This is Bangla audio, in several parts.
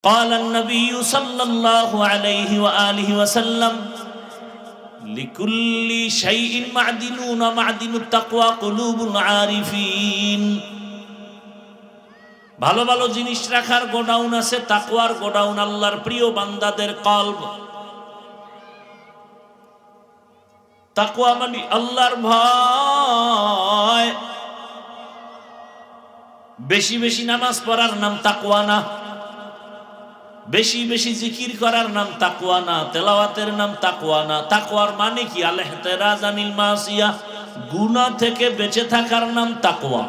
قال النبي صلى الله عليه وآله وسلم لكل شيء معدنون معدن التقوى قلوب العارفين ভালো ভালো জিনিস রাখার গোডাউন আছে, তাকওয়ার গোডাউন আল্লাহর প্রিয় বান্দাদের কলব। তাকওয়া মানে আল্লাহর ভয়। বেশি বেশি নামাজ পড়ার নাম তাকওয়া না, বেশি বেশি জিকির করার নাম তাকওয়া না, তেলাওয়াতের নাম তাকওয়া না। তাকওয়ার মানে কি? আল ইহতিরাজ আনিল মাসিয়া, গুনাহ থেকে বেঁচে থাকার নাম তাকওয়া।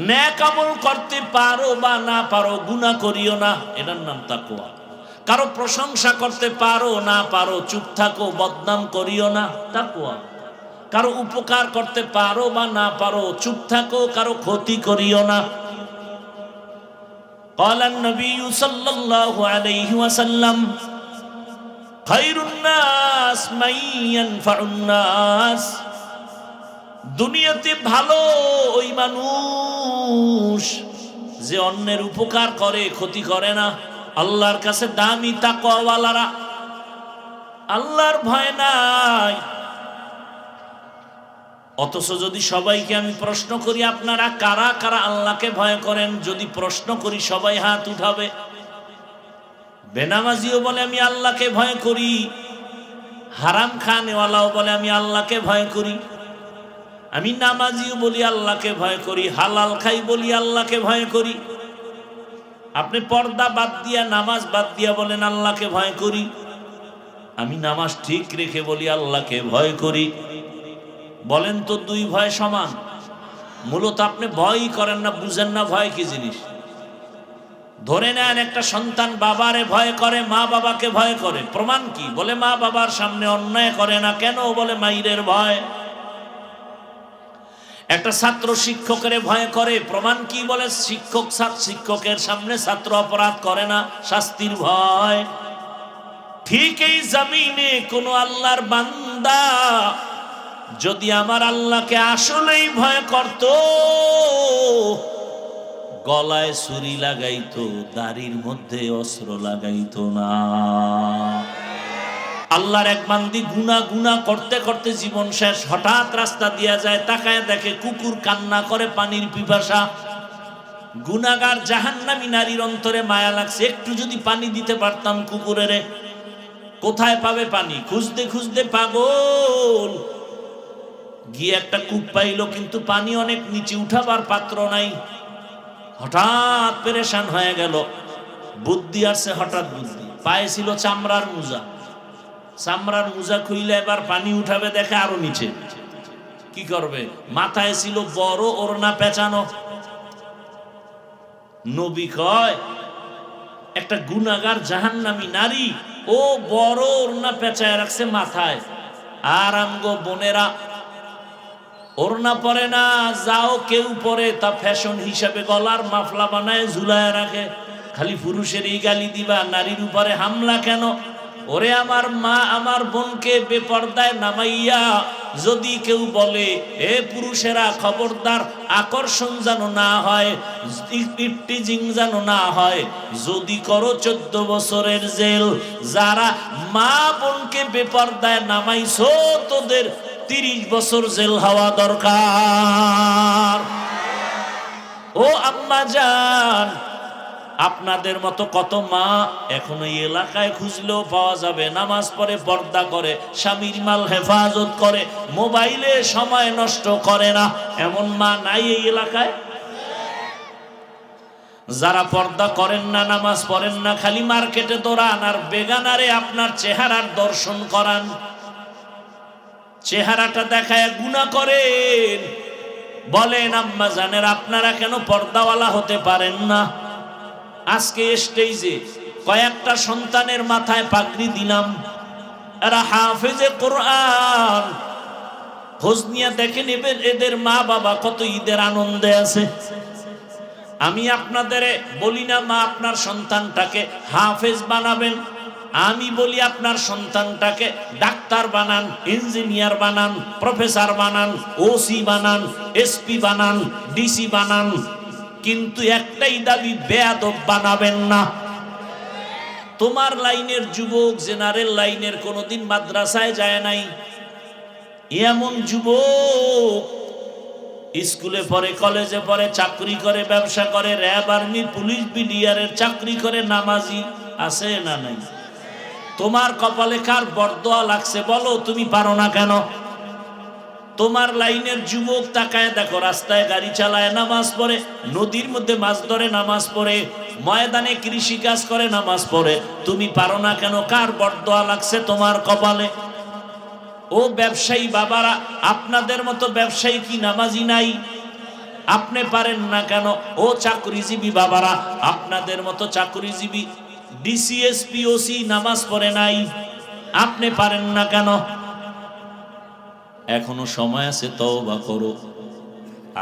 নেক আমল করতে পারো বা না পারো, গুনাহ করিও না, এটার নাম তাকওয়া। কারো প্রশংসা করতে পারো না পারো, চুপ থাকো, বদনাম করিও না, তাকওয়া। কারো উপকার করতে পারো বা না পারো, চুপ থাকো, কারো ক্ষতি করিও না। قال النبي صلى الله عليه وسلم خير الناس من ينفع الناس। দুনিয়াতে ভালো ওই মানুষ যে অন্যের উপকার করে, ক্ষতি করে না। আল্লাহর কাছে দামি তাকওয়াওয়ালারা, আল্লাহর ভয় নাই। অথচ যদি সবাইকে আমি প্রশ্ন করি আপনারা কারা কারা আল্লাহকে ভয় করেন, যদি প্রশ্ন করি সবাই হাত উঠাবে। বেনামাজিও বলে আমি আল্লাহকে ভয় করি, হারাম খানেওয়ালাও বলে আমি আল্লাহকে ভয় করি, আমি নামাজিও বলি আল্লাহকে ভয় করি, হালাল খাই বলি আল্লাহকে ভয় করি। আপনি পর্দা বাদ দিয়া, নামাজ বাদ দিয়া বলেন আল্লাহকে ভয় করি, আমি নামাজ ঠিক রেখে বলি আল্লাহকে ভয় করি। বলেন তো দুই ভয় সমান? মূলত আপনি ভয়ই করেন না, বুঝেন না ভয় কি জিনিস। ধরে নেন একটা সন্তান বাবারে ভয় করে, মা বাবাকে ভয় করে, প্রমাণ কি? বলে মা বাবার সামনে অন্যায় করে না, কেন? বলে মাইরের ভয়। একটা ছাত্র শিক্ষকের ভয় করে, প্রমাণ কি? বলে শিক্ষকের সামনে ছাত্র অপরাধ করে না, শাস্তির ভয়। ঠিক এই জমিনে কোন আল্লাহর বান্দা যদি আমার আল্লাহকে আসলেই ভয় করত, গলায় ছুরি লাগাইতো, দাড়ির মধ্যে অস্ত্র লাগাইতো না। আল্লাহর এক বান্দি গুনাহ করতে করতে জীবন শেষ, হঠাৎ রাস্তা দিয়া যায়, তাকায় দেখে কুকুর কান্না করে পানির পিপাসা। গুনাহগার জাহান্নামী নারীর অন্তরে মায়া লাগছে, একটু যদি পানি দিতে পারতাম কুকুরেরে। কোথায় পাবে পানি? খুঁজতে খুঁজতে পাগল, গিয়ে একটা কূপ পাইল, কিন্তু পানি অনেক নিচে, উঠাবার পাত্র নাই। হঠাৎ পেরেশান হয়ে গেল, বুদ্ধি আসছে, হঠাৎ বুদ্ধি পায়ে ছিল চামড়ার মোজা। চামড়ার মোজা খুইলে এবার পানি উঠাবে, দেখে আরো নিচে। কি করবে? মাথায় ছিল বড় ওড়না পেঁচানো। নবী কয় একটা গুনাহগার জাহান্নামী নারী ও বড় ওড়না পেঁচায় রাখছে মাথায়। আর আমগো বোনেরা ওড়না পরে না, যাও কেউ পরে, তা ফ্যাশন হিসাবে গলার মাফলা বানায় ঝুলায় রাখে। খালি পুরুষেরই গালি দিবা, নারীর উপরে হামলা কেন? ওরে আমার মা, আমার বোনকে বেপর্দায় নামাইয়া যদি কেউ বলে এ পুরুষেরা খবরদার, আকর্ষণ যেন না হয়, টিপটিজিং যেন না হয়, যদি করো 14 বছরের জেল। যারা মা বোনকে বেপর্দায় নামাইছো, তোদের 30 বছর জেল হওয়া দরকার। ও আম্মা জান, আপনাদের মতো কত মা এখন এই এলাকায় খুঁজলেও পাওয়া যাবে, নামাজ পড়ে, পর্দা করে, স্বামীর মাল হেফাজত করে, মোবাইলে সময় নষ্ট করে না, এমন মা নাই এই এলাকায়? যারা পর্দা করেন না, নামাজ পড়েন না, খালি মার্কেটে দৌড়ান আর বেগানারে আপনার চেহারার দর্শন করান, চেহারাটা দেখায় গুনাহ করেন। বলেন আম্মা জানেন, আপনারা কেন পর্দাওয়ালা হতে পারেন না? আজকে স্টেজে কয়েকটা সন্তানের মাথায় পাগড়ি দিলাম, এরা হাফেজে কোরআন। খোঁজ নিয়ে দেখে নেবেন এদের মা বাবা কত ঈদের আনন্দে আছে। আমি আপনাদের বলি না মা আপনার সন্তানটাকে হাফেজ বানাবেন, আমি বলি আপনার সন্তানটাকে ডাক্তার বানান, ইঞ্জিনিয়ার বানান, প্রফেসর বানান, ওসি বানান, এসপি বানান, ডিসি বানান। কিন্তু একটাই দাবি, বেয়াদব বানাবেন না। তোমার লাইনের যুবক জেনারেল লাইনের কোনোদিন মাদ্রাসায় যায় নাই, এমন যুবক স্কুলে পড়ে, কলেজে পড়ে, চাকরি করে, ব্যবসা করে, র্যাব, আর্মি, পুলিশ, বিডিআরের চাকরি করে, নামাজি আছে না নাই? তোমার কপালে কার বরদোয়া লাগছে বলো, তুমি পারো না কেন? তোমার লাইনের যুবক তাকায় দেখো, রাস্তায় গাড়ি চালায়, নামাজ পড়ে, নদীর মধ্যে মাছ ধরে, নামাজ পড়ে, ময়দানে কৃষি কাজ করে, নামাজ পড়ে, তুমি পারো না কেন? কার বরদোয়া লাগছে তোমার কপালে? ও ব্যবসায়ী বাবারা, আপনাদের মতো ব্যবসায়ী কি নামাজি নাই? আপনি পারেন না কেন? ও চাকরিজীবী বাবারা, আপনাদের মতো চাকরিজীবী ডিসিএস পিওসি নামাজ পড়ে নাই, আপনি পারেন না কেন? এখনো সময় আছে, তওবা করো।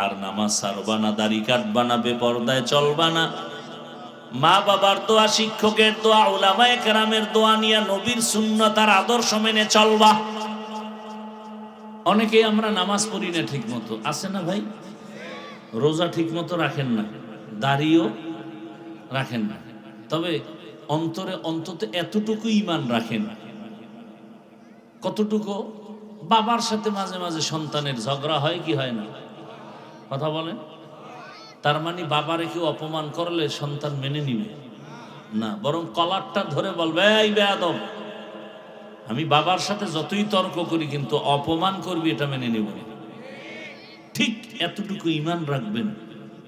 আর নামাজ ছাড়বা না, দাড়ি কাটবা না, বেপরদায় চলবা না। মা বাবার দোয়া, শিক্ষকের দোয়া, উলামায়ে কেরামের দোয়া নিয়ে নবীর সুন্নাত আর আদর্শ মেনে চলবা। অনেকেই আমরা নামাজ পড়ি না ঠিক মতো, আছে না ভাই? রোজা ঠিক মতো রাখেন না, দাড়িও রাখেন না, তবে অন্তরে অন্তত এতটুকু ঈমান রাখেন। কতটুকু? বাবার সাথে মাঝে মাঝে সন্তানের ঝগড়া হয় কি হয় না? কথা বলেন। তার মানে বাবারে কেউ অপমান করলে সন্তান মেনে নিবে না, বরং কলারটা ধরে বলবে, এই বেয়াদব, আমি বাবার সাথে যতই তর্ক করি কিন্তু অপমান করবি এটা মেনে নিব না। ঠিক এতটুকু ঈমান রাখবেন।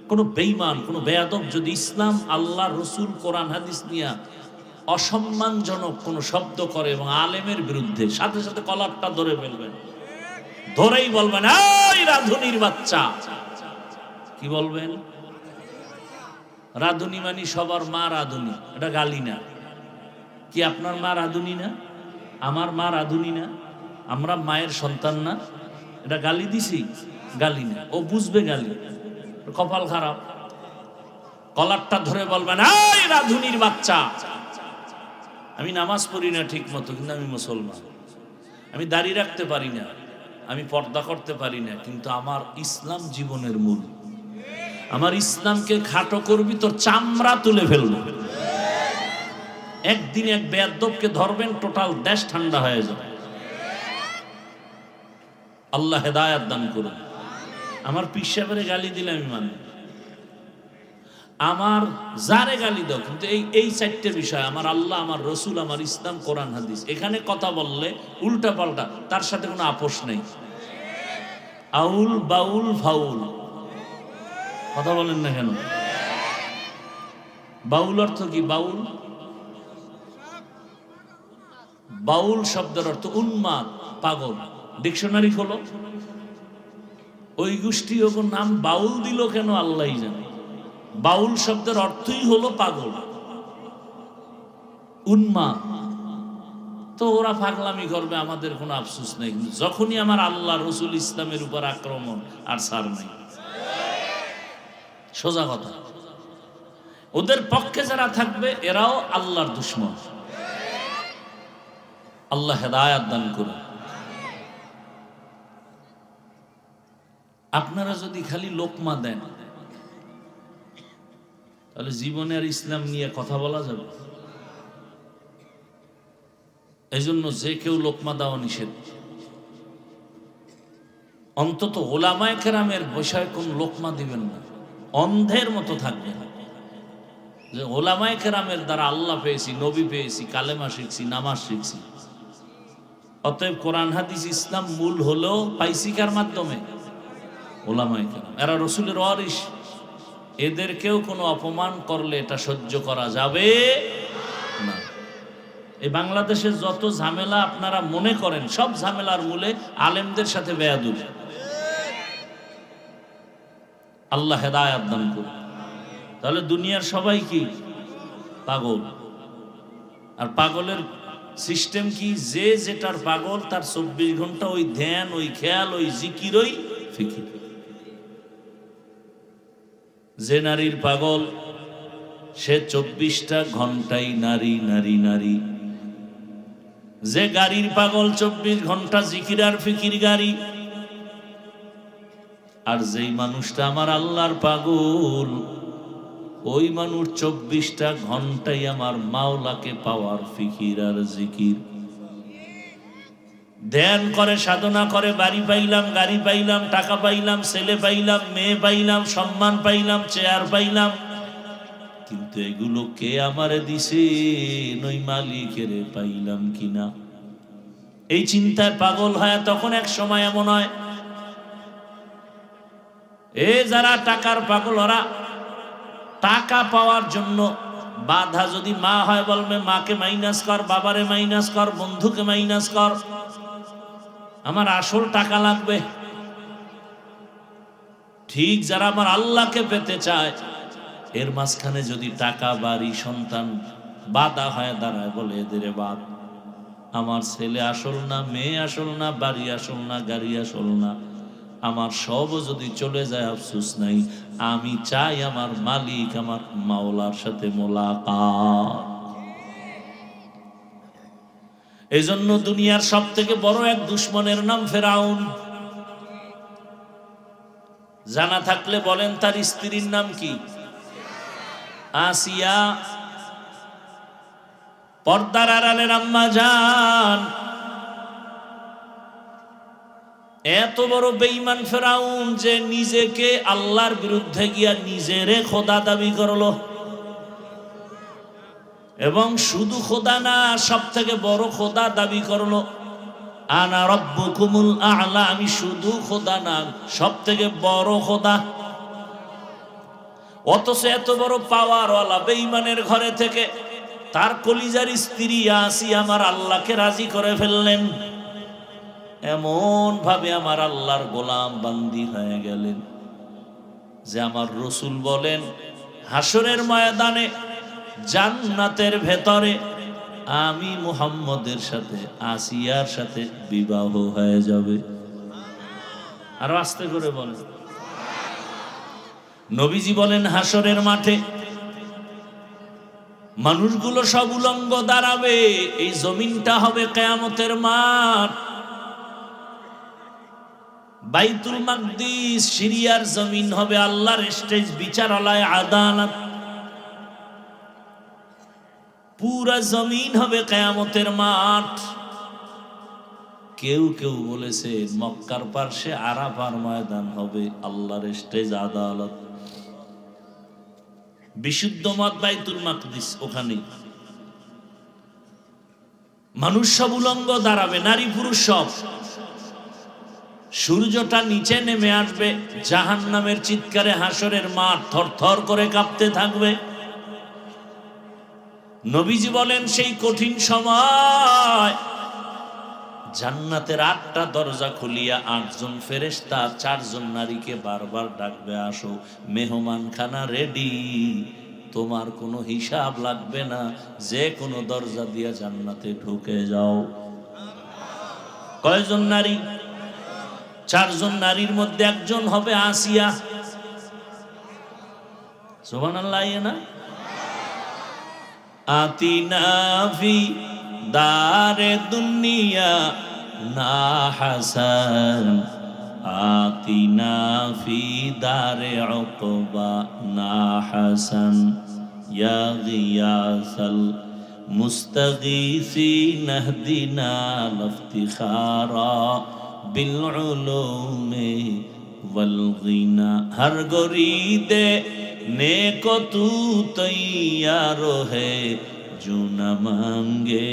কোনো বেঈমান, কোনো বেয়াদব যদি ইসলাম, আল্লাহ, রসুল, কোরআন, হাদিস নিয়ে অসম্মানজনক কোনো শব্দ করে এবং আলেমের বিরুদ্ধে, সাথে সাথে কলারটা ধরে ফেলবেন, ধরেই বলবেন, এই রাধুনির বাচ্চা। কি বলবেন? রাধুনি মানে সবার মা রাধুনি, এটা গালি না। কি আপনার মা রাধুনি না? আমার মা রাধুনি না? আমরা মায়ের সন্তান না? এটা গালি দিছি? গালি না, ও বুঝবে গালি। কপাল খারাপ। কলারটা ধরে বলবেন, এই রাধুনির বাচ্চা। আমি নামাজ পড়ি না ঠিক মতো, কিন্তু আমি মুসলমান। আমি দাড়ি রাখতে পারি না, আমি পর্দা করতে পারি না, কিন্তু আমার ইসলাম জীবনের মূল। আমার ইসলামকে খাটো করবি, তোর চামড়া তুলে ফেলবো। একদিন এক বেয়াদবকে ধরবেন, টোটাল দেশ ঠান্ডা হয়ে যাবে। আল্লাহ হেদায়াত দান করুন। আমার পীর সাহেবের গালি দিলে আমি মানি, আমার যারে গালি দাও, কিন্তু এই চারটে বিষয়, আমার আল্লাহ, আমার রসুল, আমার ইসলাম, কোরআন, হাদিস, এখানে কথা বললে উল্টা পাল্টা, তার সাথে কোনো আপোষ নেই। আউল, বাউল, ফাউল, কথা বলেন না কেন? বাউল অর্থ কি? বাউল, বাউল শব্দের অর্থ উন্মাদ, পাগল। ডিকশনারি খোলো, ওই গোষ্ঠী ওর নাম বাউল দিল কেন আল্লাহই জানে। বাউল শব্দের অর্থই হলো পাগল, উন্মাদ। তো ওরা পাগলামি করবে, আমাদের কোনো আফসোস নেই। কিন্তু যখনই আমার আল্লাহ, রসুল, ইসলামের উপর আক্রমণ, আর ছাড় নেই। সোজা কথা। ওদের পক্ষে যারা থাকবে এরাও আল্লাহর দুশমন। আল্লাহ হেদায়াত দান করুন। আপনারা যদি খালি লোকমা দেন, তাহলে জীবনে আর ইসলাম নিয়ে কথা বলা যাবে? এই জন্য যে কেউ লোকমা দেওয়া নিষেধ। অন্তত ওলামায়ে কেরামের বিষয়ে কোন লোকমা দিবেন না, অন্ধের মতো থাকবে না। যে ওলামায়ে কেরামের দ্বারা আল্লাহ পেয়েছি, নবী পেয়েছি, কালেমা শিখছি, নামাজ শিখছি। অতএব কোরআন, হাদিস, ইসলাম মূল হলো পাইছি কার মাধ্যমে? ওলামায়ে কেরাম। এরা রসুলের ওয়ারিস। এদেরকেও কোনো অপমান করলে এটা সহ্য করা যাবে না। এই বাংলাদেশের যত ঝামেলা আপনারা মনে করেন, সব ঝামেলার মূলে আলেমদের সাথে বেয়াদবি। আল্লাহ হেদায়াত দান করুন। তাহলে দুনিয়ার সবাই কি? পাগল। আর পাগলের সিস্টেম কি? যে যেটার পাগল, তার 24 ঘন্টা ওই ধ্যান, ওই খেয়াল, ওই জিকির, ওই ফিকির। যে নারীর পাগল, সে 24টা ঘন্টাই নারী, নারী, নারী। যে গাড়ির পাগল, 24 ঘন্টা জিকির আর ফিকির গাড়ি। আর যেই মানুষটা আমার আল্লাহর পাগল, ওই মানুষ 24টা ঘন্টাই আমার মাওলাকে পাওয়ার ফিকির আর জিকির ধ্যান করে, সাধনা করে। বাড়ি পাইলাম, গাড়ি পাইলাম, টাকা পাইলাম, ছেলে পাইলাম, মেয়ে পাইলাম, সম্মান পাইলাম, চেয়ার পাইলাম, কিন্তু এগুলো কে আমারে দিছে, ওই মালিকের পাইলাম কিনা, এই চিন্তায় পাগল হয়। তখন এক সময় এমন হয়, যারা টাকার পাগল, ওরা টাকা পাওয়ার জন্য বাধা যদি মা হয়, বলবে মাকে মাইনাস কর, বাবারে মাইনাস কর, বন্ধুকে মাইনাস কর, আমার আসল টাকা লাগবে। ঠিক যারা আমার আল্লাহকে পেতে চায়, এর মাঝখানে যদি টাকা, বাড়ি, সন্তান বাধা হয়ে দাঁড়ায়, বলে এদের বাদ, আমার ছেলে আসল না, মেয়ে আসল না, বাড়ি আসল না, গাড়ি আসল না, আমার সব যদি চলে যায় আফসোস নাই, আমি চাই আমার মালিক, আমার মাওলার সাথে মোলাকাত। এই জন্য দুনিয়ার সব থেকে বড় এক দুশ্মনের নাম ফেরাউন। জানা থাকলে বলেন তার স্ত্রীর নাম কি? আসিয়া। পর্দার আড়ালের আম্মা জান। এত বড় বেঈমান ফেরাউন যে নিজেকে আল্লাহর বিরুদ্ধে গিয়া নিজেরে খোদা দাবি করলো, এবং শুধু খোদা না, সব থেকে বড় খোদা দাবি করলো, আনা রব্বুকুমুল আ'লা, আমি শুধু খোদা না, সব থেকে বড় খোদা। অথচ এত বড় পাওয়ারওয়ালা বেঈমানের ঘরে থেকে তার কলিজার স্ত্রী আসিয়া আমার আল্লাহকে রাজি করে ফেললেন, এমন ভাবে আমার আল্লাহর গোলাম বান্দি হয়ে গেলেন যে আমার রসুল বলেন, হাসরের ময়দানে জান্নাতের ভেতরে আমি মুহাম্মদের সাথে আসিয়ার সাথে বিবাহ হয়ে যাবে। আর আস্তে করে বলেন। নবীজি বলেন, হাসরের মাঠে মানুষগুলো সব উলঙ্গ দাঁড়াবে, এই জমিনটা হবে কিয়ামতের মাঠ। বাইতুল মাকদিস সিরিয়ার জমিন হবে আল্লাহর স্টেজ, বিচারালয়, আদালত। পুরা জমিন হবে কিয়ামতের মাঠ। কেউ কেউ বলেছে মক্কার পার্শ্বে আরাফার ময়দান হবে আল্লাহর স্টেজ, আদালত। বিশুদ্ধ মত বাইতুল মাকদিস ওখানে। মানুষ সব উলঙ্গ দাঁড়াবে, নারী পুরুষ সব। সূর্যটা নিচে নেমে আসবে, জাহান্নামের চিৎকারে হাসরের মাঠ থরথর করে কাঁপতে থাকবে। নবীজি বলেন, সেই কঠিন সময় জান্নাতের 8টা দরজা খুলিয়া 8 জন ফেরেশতা 4 জন নারীকে বারবার ডাকবে, আসো, মেহমানখানা রেডি, তোমার কোনো হিসাব লাগবে না, যে কোনো দরজা দিয়ে জান্নাতে ঢুকে যাও। কয়জন নারী? 4 জন নারীর মধ্যে একজন হবে আসিয়া। সুবহানাল্লাহ। না আতিনা ফি দারে দুনিয়া না হাসান, আতিনা ফি দারে উকবা না হাসান, ইয়া গিয়াসাল মুস্তাগীসিন ইহদিনা লিফতিখারা বিল উলুমি ওয়াল গিনা। হর গরিদে नेको तू तैयार है, जो न मांगे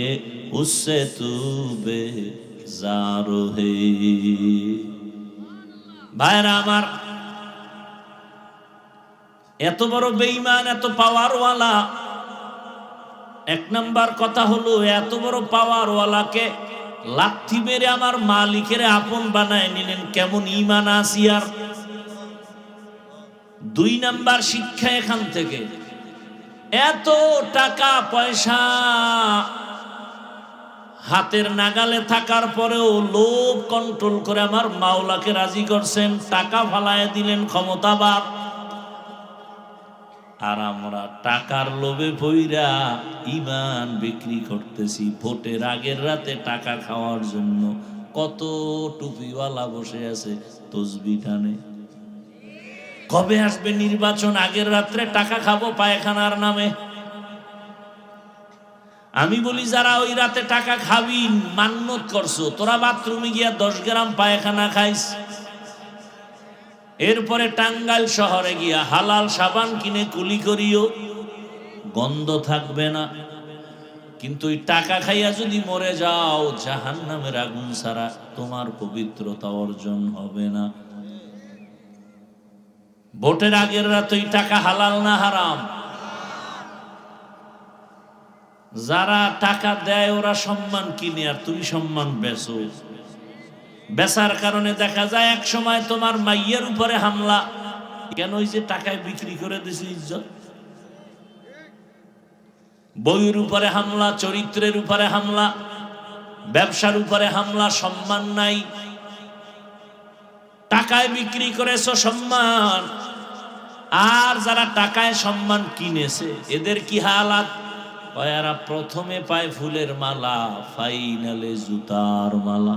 उससे तू बेजार है। ভাইরা আমার, এত বড় বেঈমান, এত পাওয়ারওয়ালা। এক নাম্বার কথা হলো, এত বড় পাওয়ারওয়ালাকে লাথি মেরে আমার মালিকের আপন বানায় নিলেন, কেমন ঈমান আসিয়ার। 2 নাম্বার শিক্ষা এখান থেকে, এত টাকা পয়সা হাতের নাগালে থাকার পরেও লোভ কন্ট্রোল করে আমার মাওলাকে রাজি করছেন, টাকা ফালায় দিলেন, ক্ষমতাবাদ। আর আমরা টাকার লোভে পইরা ঈমান বিক্রি করতেছি। ভোটের আগের রাতে টাকা খাওয়ার জন্য কত টুপিওয়ালা বসে আছে তসবিহ টানে। কবে আসবে নির্বাচন, আগের রাত্রে টাকা খাবো পায়খানার নামে। আমি বলি যারা ওই রাতে টাকা খাবি মান্যত করছো, তোরা বাথরুমে গিয়া 10 গ্রাম পায়খানা খাইস, এরপরে টাঙ্গাইল শহরে গিয়া হালাল সাবান কিনে কুলি করিও, গন্ধ থাকবে না। কিন্তু ওই টাকা খাইয়া যদি মরে যাও, জাহান্নামের আগুন ছাড়া তোমার পবিত্রতা অর্জন হবে না। ভোটের আগের রাত ওই টাকা হালাল না হারাম? যারা টাকা দেয় ওরা সম্মান কিনে, আর তুমি সম্মান বেচো। বেচার কারণে দেখা যায় এক সময় তোমার মাইয়ের উপরে হামলা, কেন? ওই যে টাকায় বিক্রি করে দিছে ইজ্জত। বইয়ের উপরে হামলা, চরিত্রের উপরে হামলা, ব্যবসার উপরে হামলা, সম্মান নাই। টাকায় বিক্রি করেছো সম্মান, আর যারা টাকায় সম্মান কিনেছে এদের কি হালাত? এরা প্রথমে পায় ফুলের মালা, ফাইনালে জুতার মালা।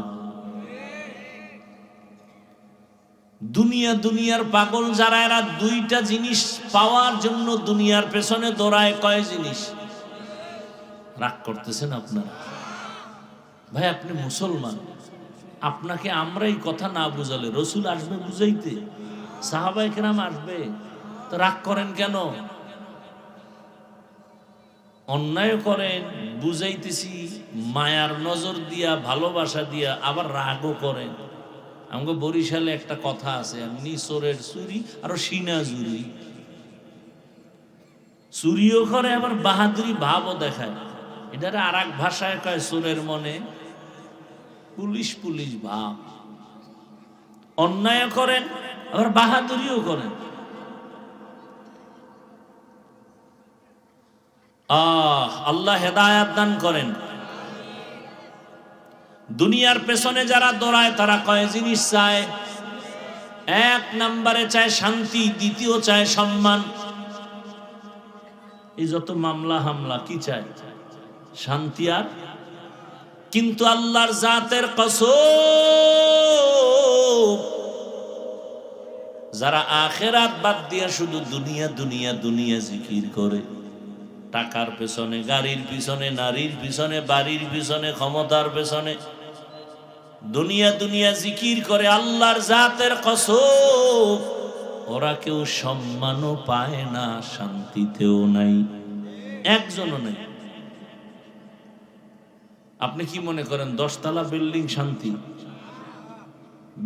দুনিয়ার পাগল যারা, এরা দুইটা জিনিস পাওয়ার জন্য দুনিয়ার পেছনে দৌড়ায়। কয় জিনিস? রাগ করতেছেন আপনারা? ভাই আপনি মুসলমান, আপনাকে আমরা এই কথা না বুঝালে রসুল আসবে বুঝাইতে? সাহাবায়ে কেরাম আসবে, তো রাগ করেন কেন? অন্যায় করেন, বুঝাইতেছি মায়ার নজর দিয়া, ভালোবাসা দিয়া, আবার রাগও করেন। আমাকে বরিশালে একটা কথা আছে, নিচরের চুরি আর সিনা জুরি। চুরিও করে আবার বাহাদুরি ভাবও দেখায়। এটার আর এক ভাষায় কয় চোরের মনে পুলিশ পুলিশ ভাব। অন্যায় করেন আবার বাহাদুরিও করেন। আল্লাহ হেদায়াত দান করেন। দুনিয়ার পেছনে যারা দৌড়ায় তারা কয় জিনিস চায়? এক নম্বরে চায় শান্তি, দ্বিতীয় চায় সম্মান। এই যত মামলা হামলা কি চায়? শান্তি। আর কিন্তু আল্লাহর জাতের কসম, যারা আখিরাত বাদ দিয়া শুধু দুনিয়া দুনিয়া দুনিয়া জিকির করে, টাকার পেছনে, গাড়ির পিছনে, নারীর পিছনে, বাড়ির পিছনে, ক্ষমতার পেছনে দুনিয়া দুনিয়া জিকির করে, আল্লাহর জাতের কসম ওরা কেউ সম্মানও পায় না, শান্তিতেও নাই, একজনও নেই। আপনি কি মনে করেন 10 তলা বিল্ডিং শান্তি?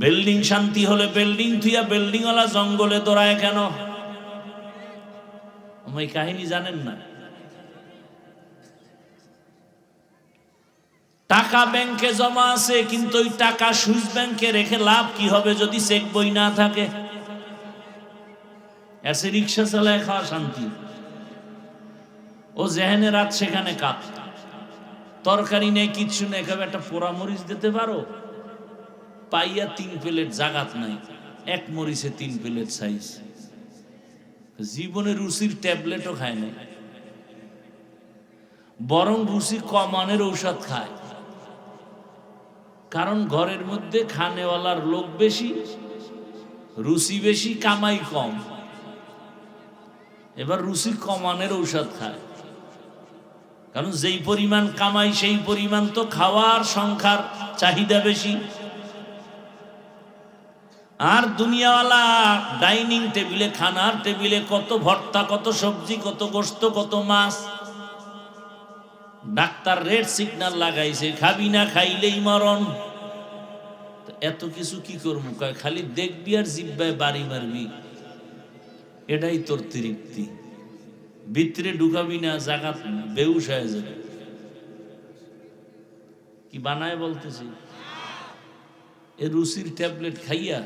বিল্ডিং শান্তি হলে বিল্ডিং থুইয়া বিল্ডিংওয়ালা জঙ্গলে দৌড়ায় কেন? ওই কাহিনী জানেন না? টাকা ব্যাংকে জমা আছে, কিন্তু ওই টাকা সুইস ব্যাংকে রেখে লাভ কি হবে যদি চেক বই না থাকে? এসে রিক্সা চালায় খাওয়া শান্তি। ও যেখানে রাত সেখানে কাত, তরকারি নেই, কিচ্ছু নেই, খাবে একটা পোড়া মরিচ দিতে পারো? পাইয়া 3 প্লেট জাগাত নাই, 1 মরিচে 3 প্লেট সাইজ। জীবনে রুচির ট্যাবলেটও খায় না, বরং রুচি কমানোর ঔষধ খায়। কারণ ঘরের মধ্যে খানেওয়ালার লোক বেশি, রুচি বেশি, কামাই কম, এবার রুচি কমানোর ঔষধ খায়। কারণ যেই পরিমাণ কামাই সেই পরিমাণ তো খাওয়ার সংখ্যার চাহিদা বেশি। আর দুনিয়াওয়ালা ডাইনিং টেবিলে, খানার টেবিলে কত ভর্তা, কত সবজি, কত গোশত, কত মাছ। ডাক্তার রেড সিগন্যাল লাগাইছে, খাবি না খাইলেই মরণ। এত কিছু কি করবো? খালি দেখবি আর জিব্বায় বাড়ি মারবি, এটাই তোর তৃপ্তি। ভিতরে ঢুকাবি না, জাগাত বেউস হয়ে যাবে। কি বানায় বলতেছি? এ রুচির ট্যাবলেট খাইয়া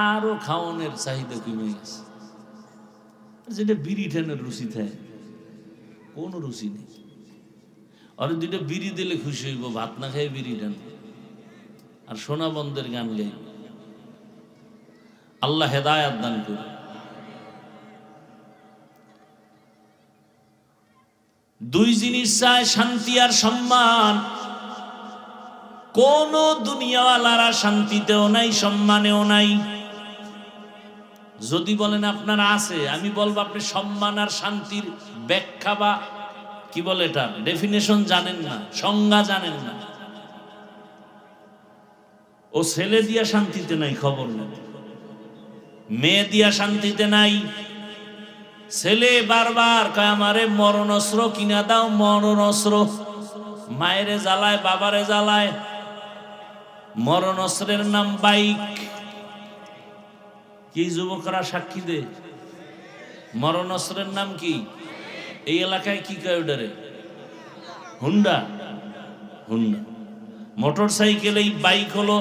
আরো খাওয়ানোর চাহিদা কমে গেছে। যেটা বিড়ি ঠানের রুচি থাকে, কোন রুচি নেই। আর 2টা বিড়ি দিলে খুশি হইব, ভাত না খাই বিড়ি টান, আর সোনা বন্ধের গান গাইব। আল্লাহ হেদায়াত দান করে। 2 জিনিস চায়, শান্তি আর সম্মান। কোন দুনিয়াওয়ালারা শান্তিতেও নাই, সম্মানেও নাই। যদি বলেন আপনার আছে, আমি বলবো আপনি সম্মান আর শান্তির ব্যাখ্যা বা কি বলে এটা ডেফিনেশন জানেন না, সংজ্ঞা জানেন না। ও ছেলে দিয়া শান্তিতে নাই, খবর নেই, মেয়ে দিয়া শান্তিতে নাই। ছেলে বারবার কয় আমারে মরণ অস্ত্র কিনা দাও, মরণ অস্ত্র। মায়েরে জ্বালায়, বাবারে জ্বালায়। মরণ অস্ত্রের নাম বাইক। কি যুবকরা সাক্ষী দে, মরণ অস্ত্রের নাম কি? এই এলাকায় কি কয় ওটারে? হুন্ডা। হুন্ডা মোটর সাইকেল, এই বাইক হলো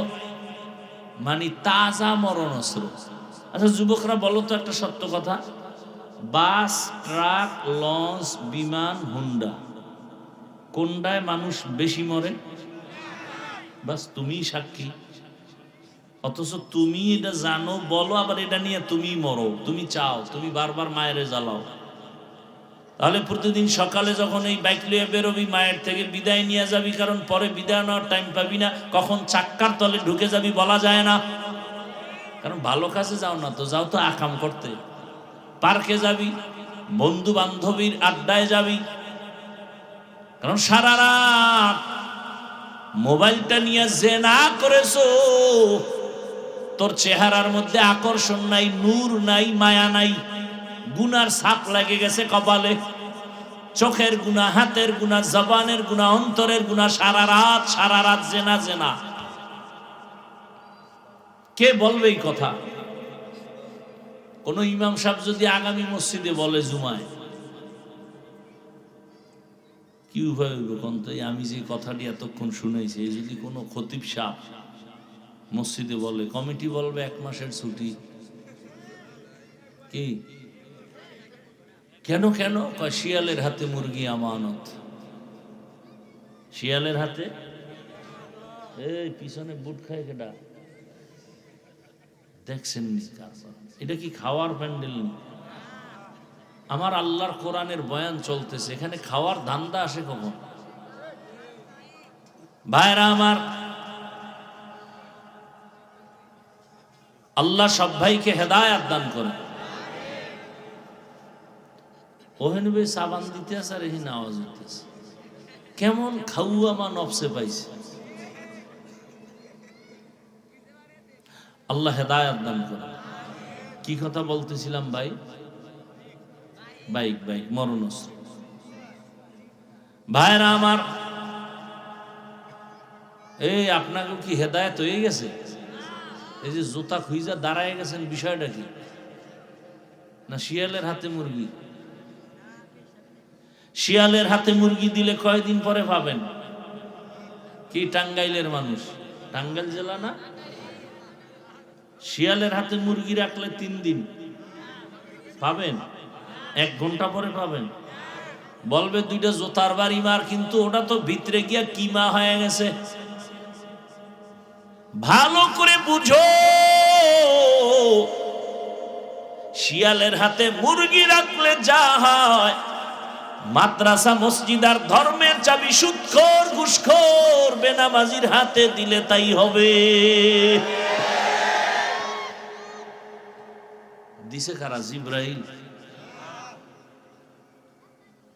মানে তাজা মরণ অস্ত্র। আচ্ছা যুবকরা বলো তো একটা সত্য কথা, বাস, ট্রাক, লঞ্চ, বিমান, হুন্ডা, কোনটায় মানুষ বেশি মরে? বাস তুমি সাক্ষী। অথচ তুমি এটা জানো, বলো, আবার এটা নিয়ে তুমি মরো, তুমি চাও, তুমি বারবার মায়েরে জ্বালাও। তাহলে প্রতিদিন সকালে যখন এই বাইক লিয়ে বেরোবি, মায়ের থেকে বিদায় নিয়ে যাবি, কারণ পরে বিদায় নেওয়ার টাইম পাবি না, কখন চাক্কার তলে ঢুকে যাবি বলা যায় না। কারণ ভালো কাজে যাও না তো, যাও তো আকাম করতে। পার্কে যাবি, বন্ধু বান্ধবীর আড্ডায় যাবি, কারণ সারা রাত মোবাইলটা নিয়ে জেনা করেছো, তোর চেহারার মধ্যে আকর্ষণ নাই, নূর নাই, মায়া নাই, গুনার ছাপ লাগে গেছে কপালে। চোখের গুনাহ, হাতের গুনাহ, জবানের গুনাহ, অন্তরের গুনাহ, সারা রাত জেনা জেনা। কে বলবে এই কথা? কোন ইমাম সাহেব যদি আগামী মসজিদে বলে জুমায়, কি উপায় হইব কোন? তো আমি যে কথাটি এতক্ষণ শুনেছি, এই যদি কোনো খতিব সাহেব মসজিদে বলে, কমিটি বলবে 1 মাসের ছুটি। কি কেন কেন? কয় শিয়ালের হাতে মুরগি আমানত। শিয়ালের হাতে, এই পিছনে বুট খায় কেডা দেখছেন নি? এটা কি খাওয়ার প্যান্ডেল? আমার আল্লাহর কোরআনের বয়ান চলতেছে, এখানে খাওয়ার ধান্দা আসে কখন? ভাইরা আমার, আল্লাহ সব ভাইকে হেদায়েত দান করে। ওহেন বে সাবান দিতে আছে আর এখানে আওয়াজ হইতেছে, কেমন খাওয়া মা নফসে পাইছে। আল্লাহ হেদায়েত দান করে। কি কথা বলতেছিলাম ভাই? বাইক, মরণ অস্ত্র। ভাইরা আমার, এই আপনাকে কি হেদায়েত হয়ে গেছে? এই যে জুতা খুঁজা দাঁড়ায় গেছেন, বিষয়টা কি? না শিয়ালের হাতে মুরগি? শিয়ালের হাতে মুরগি দিলে কয়দিন পরে পাবেন? কি টাঙ্গাইলের মানুষ? টাঙ্গাইল জেলা না? শিয়ালের হাতে মুরগি রাখলে 3 দিন পাবেন, 1 ঘন্টা পরে পাবেন। বলবে 2টা জোতার বাড়ি মার, কিন্তু ওটা তো ভিতরে গিয়া কিমা হয়ে গেছে। ভালো করে বুঝো, শিয়ালের হাতে মুরগি রাখলে যা হয়, মাদ্রাসা, মসজিদ আর ধর্মের চাবি সুদখোর, ঘুষখোর, বেনামাজির হাতে দিলে তাই হবে। দিছে কারা? জিব্রাইল।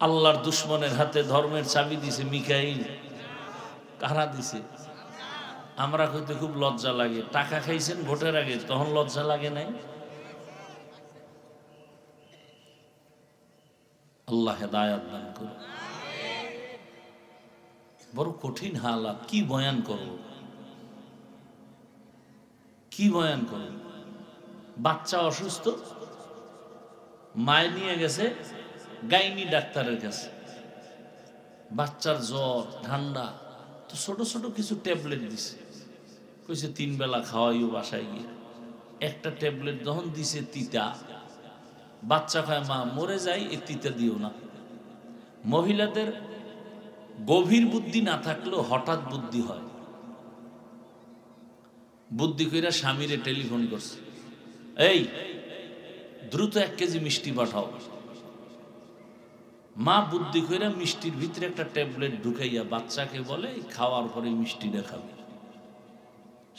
আল্লাহর দুশ্মনের হাতে ধর্মের চাবি দিছে মিকাইল। কারা দিছে? আমরা কইতে খুব লজ্জা লাগে। টাকা খাইছেন ভোটের আগে, তখন লজ্জা লাগে নাই? আল্লাহ হেদায়েত দান করুন। বড় কঠিন হালাত, কি বয়ান করব, কি বয়ান করব? বাচ্চা অসুস্থ, মায় নিয়ে গেছে গাইনি ডাক্তারের কাছে। বাচ্চার জ্বর, ঠান্ডা, তো ছোট ছোট কিছু ট্যাবলেট দিছে, কইছে 3 বেলা খাওয়াইও বাসায় গিয়ে। একটা ট্যাবলেট যখন দিছে তিতা, বাচ্চা কয় মা মরে যাই, এই তিতা দিও না। মহিলাদের গভীর বুদ্ধি না থাকলেও হঠাৎ বুদ্ধি হয়। বুদ্ধি কইরা স্বামীরে টেলিফোন করছে, এই দ্রুত 1 কেজি মিষ্টি পাঠাও। মা বুদ্ধি কইরা মিষ্টির ভিতরে একটা ট্যাবলেট ঢুকাইয়া বাচ্চাকে বলে খাওয়ার পরে মিষ্টিটা খাবে।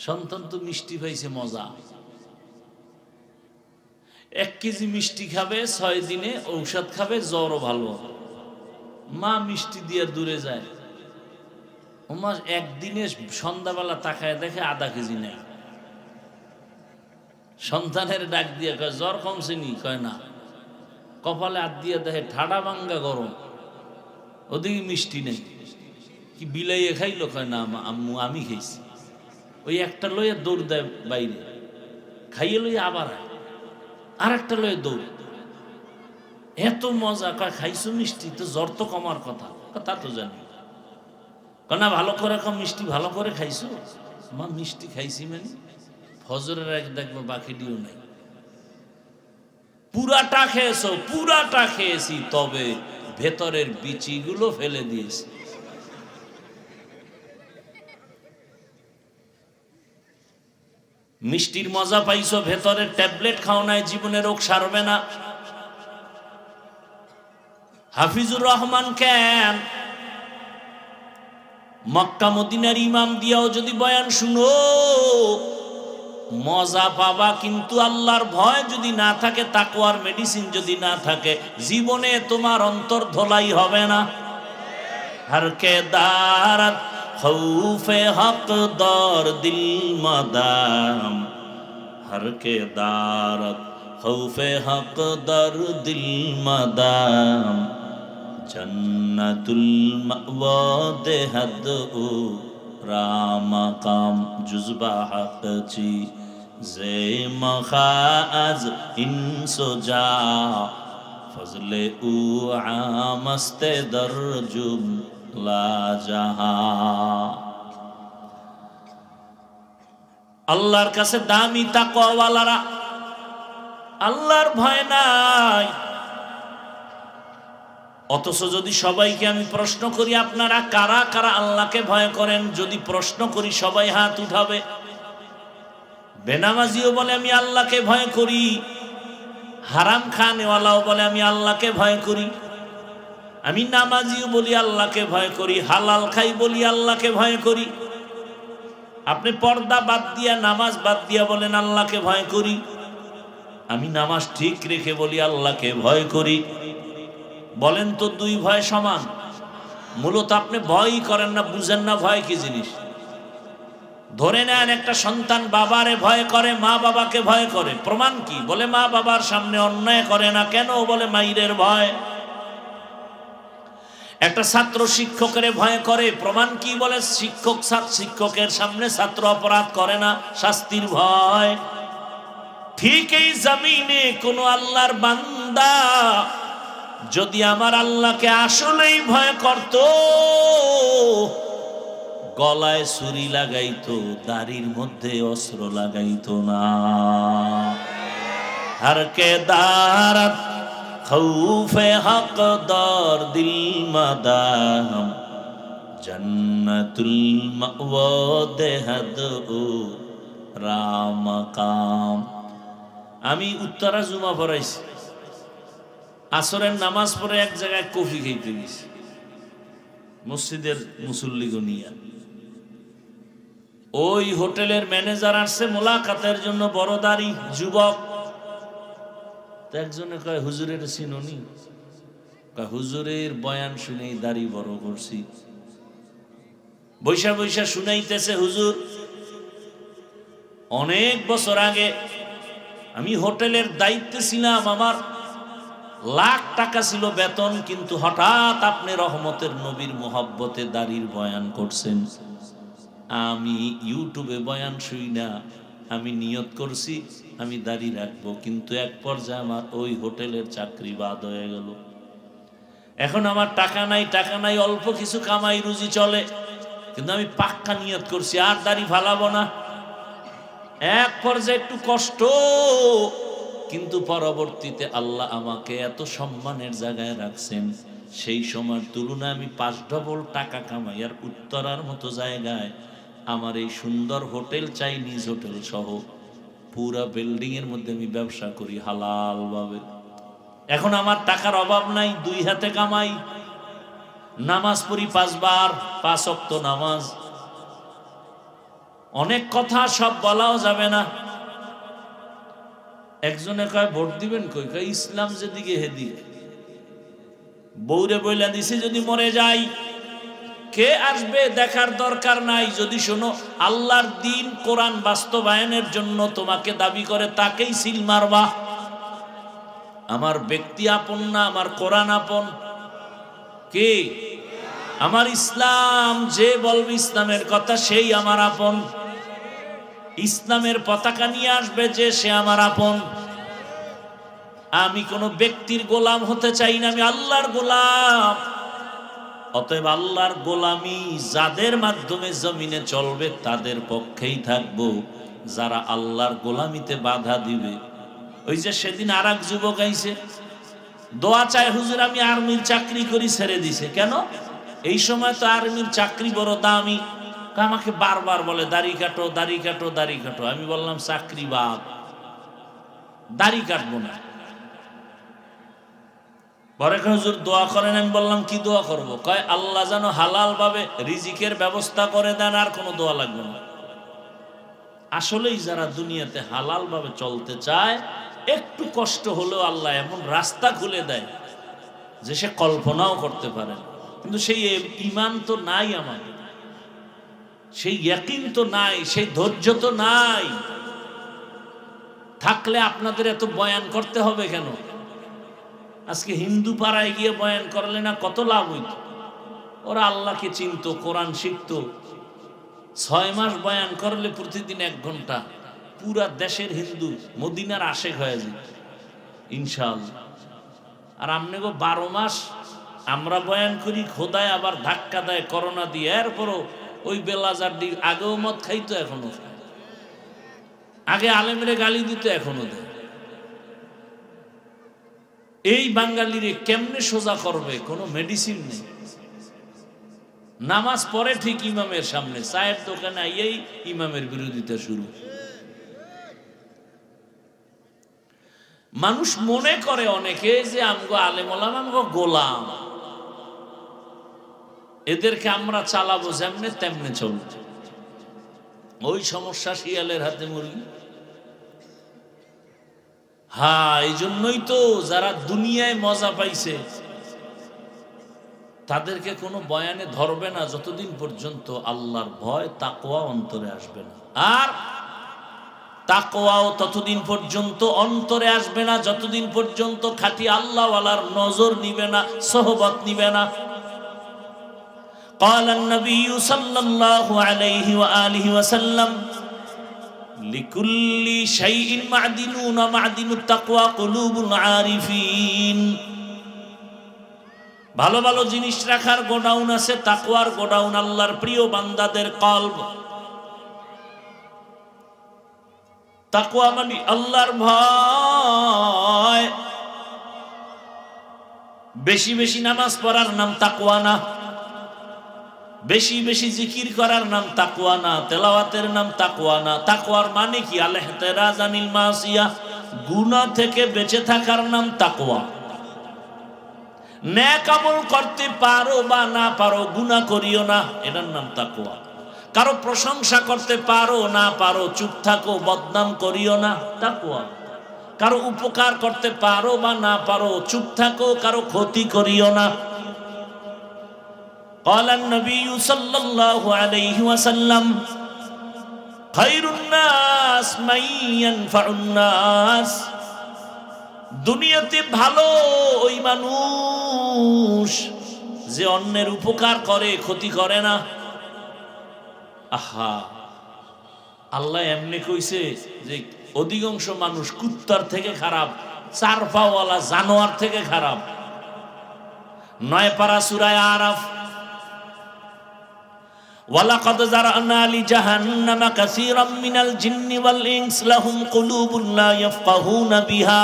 সন্তান তো মিষ্টি পাইছে, মজা। 1 কেজি মিষ্টি খাবে, 6 দিনে ঔষধ খাবে, জ্বরও ভালো হবে। মা মিষ্টি দিয়ে দূরে যায়, ও মা একদিনে সন্ধ্যাবেলা তাকায় দেখে আধা কেজি নেই। সন্তানের ডাক দিয়ে কয় জ্বর কমছে নি? কয় না। কপালে হাত দিয়ে দেখে ঠাডা ভাঙ্গা গরম, ওদিকে মিষ্টি নেই। কি বিলাইয়ে খাইলো? কয় না আম্মু আমি খাইছি। ওই একটা লইয়া দৌড় দেয় বাইরে, খাইয়ে লইয়া আবার আর একটা লইয়া দৌড়। এত মজা। কয় খাইছো মিষ্টি? তো জ্বর তো কমার কথা। তা তো জানি। না ভালো করে কম, মিষ্টি ভালো করে খাইছো? মা মিষ্টি খাইছি মানে ফজরের আগে দেখবো বাকি ডিও নাই। পুরাটা খেয়েছো? পুরাটা খেয়েছি, তবে ভেতরের বিচিগুলো ফেলে দিয়েছি। মিষ্টির মজা পাইছো, ভেতরের ট্যাবলেট খাও নাই, জীবনে রোগ সারবে না। হাফিজুর রহমান কেন মক্কা মদিনার ইমাম দিয়াও যদি বয়ান শুনো মজা পাবা, কিন্তু আল্লাহর ভয় যদি না থাকে, তাকওয়ার মেডিসিন যদি না থাকে, জীবনে তোমার অন্তর ধোলাই হবে না। হর কে দারাত খৌফে হক দর দিল মাদাম, হর কে দারাত খৌফে হক দর দিল মাদাম, জন্নতুল মাওয়া দেহদ ও রামাকাম জুজবা হক চি জে মখাজ ইনসোজা ফজলে উ আমস্তে দরজুম লা জাহা। আল্লাহর কাছে দামি তাকওয়াওয়ালারা, আল্লাহর ভয় নাই। অথচ যদি সবাইকে আমি প্রশ্ন করি আপনারা কারা কারা আল্লাহকে ভয় করেন, যদি প্রশ্ন করি সবাই হাত উঠাবে। বেনামাজিও বলে আমি আল্লাহকে ভয় করি, হারাম খানেওয়ালাও বলে আমি আল্লাহকে ভয় করি, আমি নামাজিও বলি আল্লাহকে ভয় করি, হালাল খাই বলি আল্লাহকে ভয় করি। আপনি পর্দা বাদ দিয়া নামাজ বাদ দিয়া বলেন আল্লাহকে ভয় করি, আমি নামাজ ঠিক রেখে বলি আল্লাহকে ভয় করি। বলেন তো দুই ভয় সমান? মূলত আপনি ভয়ই করেন না, বুঝেন না ভয় কি জিনিস। ধরে নেন একটা সন্তান বাবারে ভয় করে, মা বাবাকে ভয় করে, প্রমাণ কি? বলে মা বাবার সামনে অন্যায় করে না। কেন? বলে মাইরের ভয়। একটা ছাত্র শিক্ষকের ভয় করে, প্রমাণ কি? বলে শিক্ষকের সামনে ছাত্র অপরাধ করে না, শাস্তির ভয়। ঠিক এই জমিনে কোন আল্লাহর বান্দা যদি আমার আল্লাহকে আসলেই ভয় করত, গলায় ছুরি লাগাইতো, দাড়ির মধ্যে অস্ত্র লাগাইতো না। হর কে দারাত খৌফে হক দর দিল মাদাম, জন্নতুল মাওয়া দেহদ ও রামাকাম। আমি উত্তরা জুমা পড়াইছি, আসরের নামাজ পড়ে এক জায়গায় কফি খেতে গেছি মসজিদের মুসল্লিগো নিয়া। ওই হোটেলের ম্যানেজার আসছে মোলাকাতের জন্য, বড় দাড়ি যুবক। একজনে কয় হুজুরের চিননি? কয় হুজুরের বয়ান শুনেই দাড়ি বড় করছি। বৈশা বৈশা শুনাইতেছে, হুজুর অনেক বছর আগে আমি হোটেলের দায়িত্বে ছিলাম, আমার লাখ টাকা ছিল বেতন, কিন্তু হঠাৎ আপনি রহমতের নবীর মোহাব্বতে দাড়ির বয়ান করছেন। আমি ইউটিউবে বয়ান শুই না, আমি নিয়ত করছি আমি দাড়ি রাখবো, কিন্তু এক পর্যায়ে আমার ওই হোটেলের চাকরি বাদ হয়ে গেল। এখন আমার টাকা নাই, টাকা নাই, অল্প কিছু কামাই রুজি চলে, কিন্তু আমি পাক্কা নিয়ত করছি আর দাড়ি ফালাবো না। এক পর্যায়ে একটু কষ্ট, কিন্তু পরবর্তীতে আল্লাহ আমাকে এত সম্মানের জায়গায় রাখছেন, সেই সময়ের তুলনায় আমি 5 ডবল টাকা কামাই। আর উত্তরার মতো জায়গায় আমার এই সুন্দর হোটেল, চাইনিজ হোটেল সহ পুরা বিল্ডিং এর মধ্যে আমি ব্যবসা করি হালাল ভাবে। এখন আমার টাকার অভাব নাই, 2 হাতে কামাই, নামাজ পড়ি 5 বার, 5 ওয়াক্ত নামাজ। অনেক কথা সব বলাও যাবে না। একজনে কয় ভোট দিবেন কই, কয় ইসলাম যেদিকে হেদিকে। বউরে বইলা দিছে যদি মরে যাই কে আসবে দেখার দরকার নাই, যদি শোনো আল্লাহর দিন কোরআন বাস্তবায়নের জন্য তোমাকে দাবি করে তাকেই সিল মারবা। আমার ব্যক্তি আপন না, আমার কোরআন আপন। কে? আমার ইসলাম। যে বলবে ইসলামের কথা সেই আমার আপন। ইসলামের পতাকা নিয়ে আসবে যে, সে আমার আপন। আমি কোন ব্যক্তির গোলাম হতে চাই না, আমি আল্লাহর গোলাম। অতএব আল্লাহর গোলামি যাদের মাধ্যমে জমিনে চলবে তাদের পক্ষেই থাকবো। যারা আল্লাহর গোলামিতে বাধা দিবে, ওই যে সেদিন আর এক যুবক আইছে দোয়া চায়, হুজুর আমি আর্মির চাকরি করি, ছেড়ে দিছে কেন? এই সময় তো আর্মির চাকরি বড় দামি। আমাকে বারবার বলে দাড়ি কাটো, দাড়ি কাটো, দাড়ি কাটো। আমি বললাম চাকরি বাদ, দাড়ি কাটবো না। পরে হুজুর দোয়া করেন। আমি বললাম কি দোয়া করব? কয় আল্লাহ যেন হালাল ভাবে রিজিকের ব্যবস্থা করে দেন, আর কোনো দোয়া লাগবে না। আসলেই যারা দুনিয়াতে হালাল ভাবে চলতে চায়, একটু কষ্ট হলেও আল্লাহ এমন রাস্তা খুলে দেয় যে সে কল্পনাও করতে পারে না। কিন্তু সেই ঈমান তো নাই আমার, সেই ইয়াকিন তো নাই, সেই ধৈর্য তো নাই। থাকলে আপনাদের এত বয়ান করতে হবে কেন? আজকে হিন্দু পাড়ায় গিয়ে বয়ান করলে না কত লাভ হইত। ওরা আল্লাহকে চিনত, কোরআন শিখত। 6 মাস বয়ান করলে প্রতিদিন 1 ঘন্টা, পুরা দেশের হিন্দু মদিনার আশেক হয়ে যেত ইনশাআল্লাহ। আর আমনে গো 12 মাস আমরা বয়ান করি, খোদায় আবার ধাক্কা দেয় করোনা দিয়ে। এরপরও ওই বেলাজার দিক আগেও মদ খাইতো, এখনো খায়। আগে আলেমরে গালি দিত, এখনো দেয়। এই বাঙালিরে কেমনে সোজা করবে? কোনো মেডিসিন নেই। নামাজ পড়ে ঠিক ইমামের সামনে, চায়ের দোকানে আইয়েই ইমামের বিরোধিতা শুরু। মানুষ মনে করে অনেকে যে আমগো আলেম ওলামা আমগো গোলাম, এদেরকে আমরা চালাবো যেমনে তেমনে চলবে। ওই সমস্যা শিয়ালের হাতে মুরগি। হ্যাঁ, এই জন্যই তো যারা দুনিয়ায় মজা পাইছে তাদেরকে কোনো বয়ানে ধরবে না যতদিন পর্যন্ত আল্লাহর ভয় তাকওয়া অন্তরে আসবে না। আর তাকওয়াও ততদিন পর্যন্ত অন্তরে আসবে না যতদিন পর্যন্ত খাঁটি আল্লাহওয়ালার নজর নিবে না, সোহবত নিবে না। قال النبي صلى الله عليه وآله وسلم لكل شيء معدنون معدن التقوى قلوب العارفين। ভালো ভালো জিনিস রাখার গোডাউন আছে, তাকওয়ার গোডাউন আল্লাহর প্রিয় বান্দাদের কলব। তাকওয়া মানে আল্লাহর ভয়। বেশি বেশি নামাজ পড়ার নাম তাকওয়া না, বেশি বেশি জিকির করার নাম তাকওয়া না, তেলাওয়াতের নাম তাকওয়া না। তাকওয়ার মানে কি? আল ইহতিরাজ আনিল মাসিয়া, গুনাহ থেকে বেঁচে থাকার নাম তাকওয়া। নেক আমল করতে পারো বা না পারো, গুনাহ করিও না, এটার নাম তাকওয়া। কারো প্রশংসা করতে পারো না পারো, চুপ থাকো, বদনাম করিও না, তাকওয়া। কারো উপকার করতে পারো বা না পারো, চুপ থাকো, কারো ক্ষতি করিও না। قال النبي صلى الله عليه وسلم خير الناس من ينفع الناس। দুনিয়াতে ভালো ওই মানুষ যে অন্যের উপকার করে, ক্ষতি করে না। আহা, আল্লাহ এমনি কইছে যে অধিকাংশ মানুষ কুত্তার থেকে খারাপ, 4 পাওয়ালা জানোয়ার থেকে খারাপ। 9 পারা সূরা আরাফ। ওয়ালাকাদ জারানা লিজাহান্নামা কাসীরাম মিনাল জিন্নি ওয়াল ইনস লাহুম কুলুবুন লা ইয়াফকাহুনা বিহা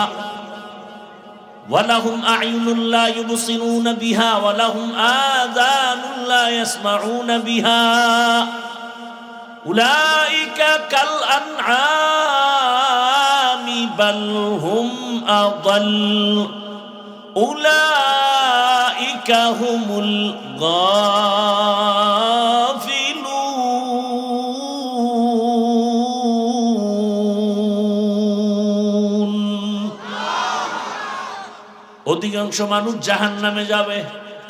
ওয়া লাহুম আ'য়ুনুন লা ইউবসিরুনা বিহা ওয়া লাহুম আযানুন লা ইয়াসমাউনা বিহা উলাইকা কাল আনআমি বাল হুম আযাল উলাইকা হুমুল গাফিলুন। অধিকাংশ মানুষ জাহান্নামে যাবে।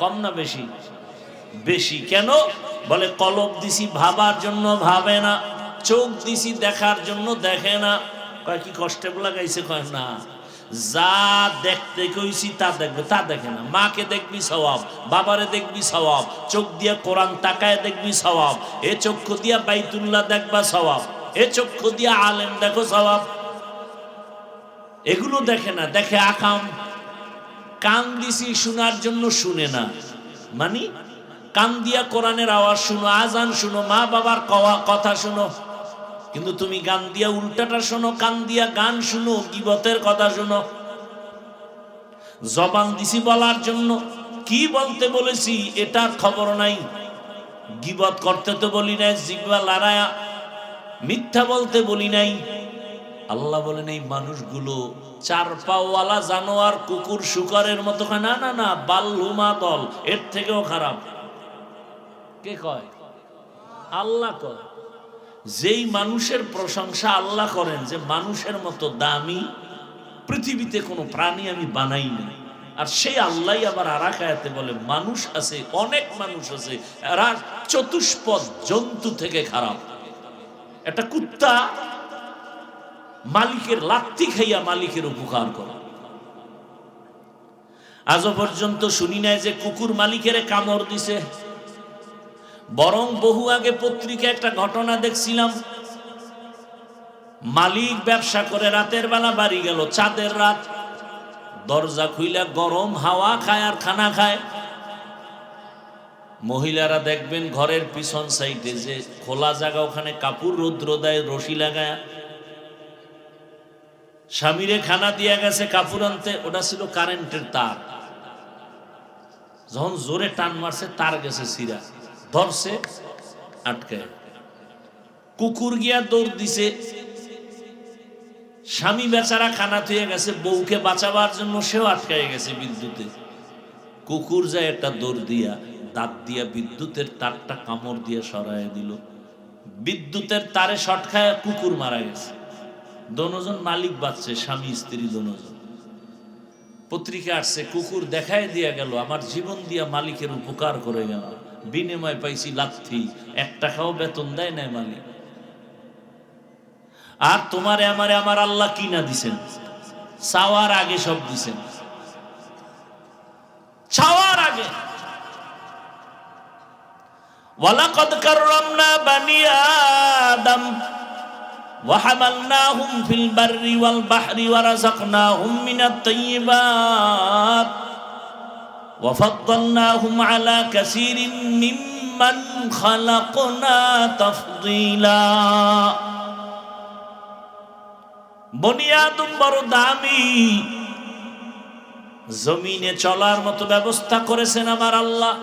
কম না বেশি? বেশি। কেন? বলে কলব দিছি ভাবার জন্য ভাবে না, চোখ দিছি দেখার জন্য দেখে না। কয় কি কষ্টে লাগাইছে? কয় না, যা দেখতে কইছি তা দেখবে, তা দেখে না। মাকে দেখবি সওয়াব, বাবারে দেখবি সওয়াব, চোখ দিয়া কোরআন তাকায় দেখবি সওয়াব, এ চক্ষু দিয়া বাইতুল্লাহ দেখবা সওয়াব, এ চক্ষু দিয়া আলেম দেখো সওয়াব। এগুলো দেখে না, দেখে আকাম। কান দিছি শোনার জন্য শুনে না, মানে কান দিয়া কোরআনের আওয়াজ শুনো, আজান শুনো, মা বাবার কথা শুনো, কিন্তু তুমি গান দিয়া উল্টাটা শোনো, কান দিয়া গান শুনো, গীবতের কথা শুনো। জবান দিছি বলার জন্য, কি বলতে বলেছি এটার খবর নাই। গীবত করতে তো বলি নাই, জিহ্বা লড়ায়া মিথ্যা বলতে বলি নাই। আল্লাহ বলেন এই মানুষগুলো চার পাওয়ালা জানোয়ার, কুকুর শুকরের মতো। না না না, বাল্লুমা দল, এর থেকেও খারাপ। কে কয়? আল্লাহ কয়। যেই মানুষের প্রশংসা আল্লাহ করেন যে মানুষের মতো দামি পৃথিবীতে কোনো প্রাণী আমি বানাই না, আর সেই আল্লাহ আবার আরেক আয়াতে বলে মানুষ আছে, অনেক মানুষ আছে, এরা চতুষ্পদ জন্তু থেকে খারাপ। একটা কুত্তা মালিকের লাত্তি খাইয়া মালিকের উপকার করে। আজও পর্যন্ত শুনি নাই যে কুকুর মালিকের কামড় দিছে। বরং বহু আগে পত্রিকা একটা ঘটনা দেখছিলাম, মালিক ব্যবসা করে রাতের বেলা বাড়ি গেল, চাঁদের রাত, দরজা খুইলা গরম হাওয়া খায় আর খানা খায়। মহিলারা দেখবেন ঘরের পিছন সাইডে যে খোলা জায়গা, ওখানে কাপড় রৌদ্র দেয় রশি লাগায়। স্বামীরে খানা দিয়া গেছে কাপড় আনতে, ওটা ছিল কারেন্টের তার। যখন জোরে টান মারছে তার গেছে সিরা, ধরছে আটকে। কুকুর গিয়া দৌড় দিছে, স্বামী বেচারা খানা থুয়ে গেছে, বউকে বাঁচাবার জন্য সেও আটকায় গেছে বিদ্যুতে। কুকুর যায় একটা দৌড় দিয়া দাঁত দিয়া বিদ্যুতের তারটা কামড় দিয়ে সরায় দিল। বিদ্যুতের তারে শর্ট খায় কুকুর মারা গেছে। দোনোজন মালিক বাঁচছে, স্বামী স্ত্রী দোনোজন। পত্রিকা আসছে, কুকুর দেখায় দিয়া গেল আমার জীবন দিয়া মালিকের উপকার করে গেল, বিনিময় পাইছি লাথি, 1 টাকাও বেতন দেয় নাই মালিক। আর তোমারে আমারে আমার আল্লাহ কিনা দিছেন, চাওয়ার আগে সব দিছেন, চাওয়ার আগে। ওয়ালাকাদ কাররামনা বানি আদম وحملناهم في البر والبحر ورزقناهم من الطيبات وفضلناهم على كثير ممن خلقنا تفضيلا। বনি আদম বড় দামি, জমিনে চলার মতো ব্যবস্থা করেছেন আমার আল্লাহ,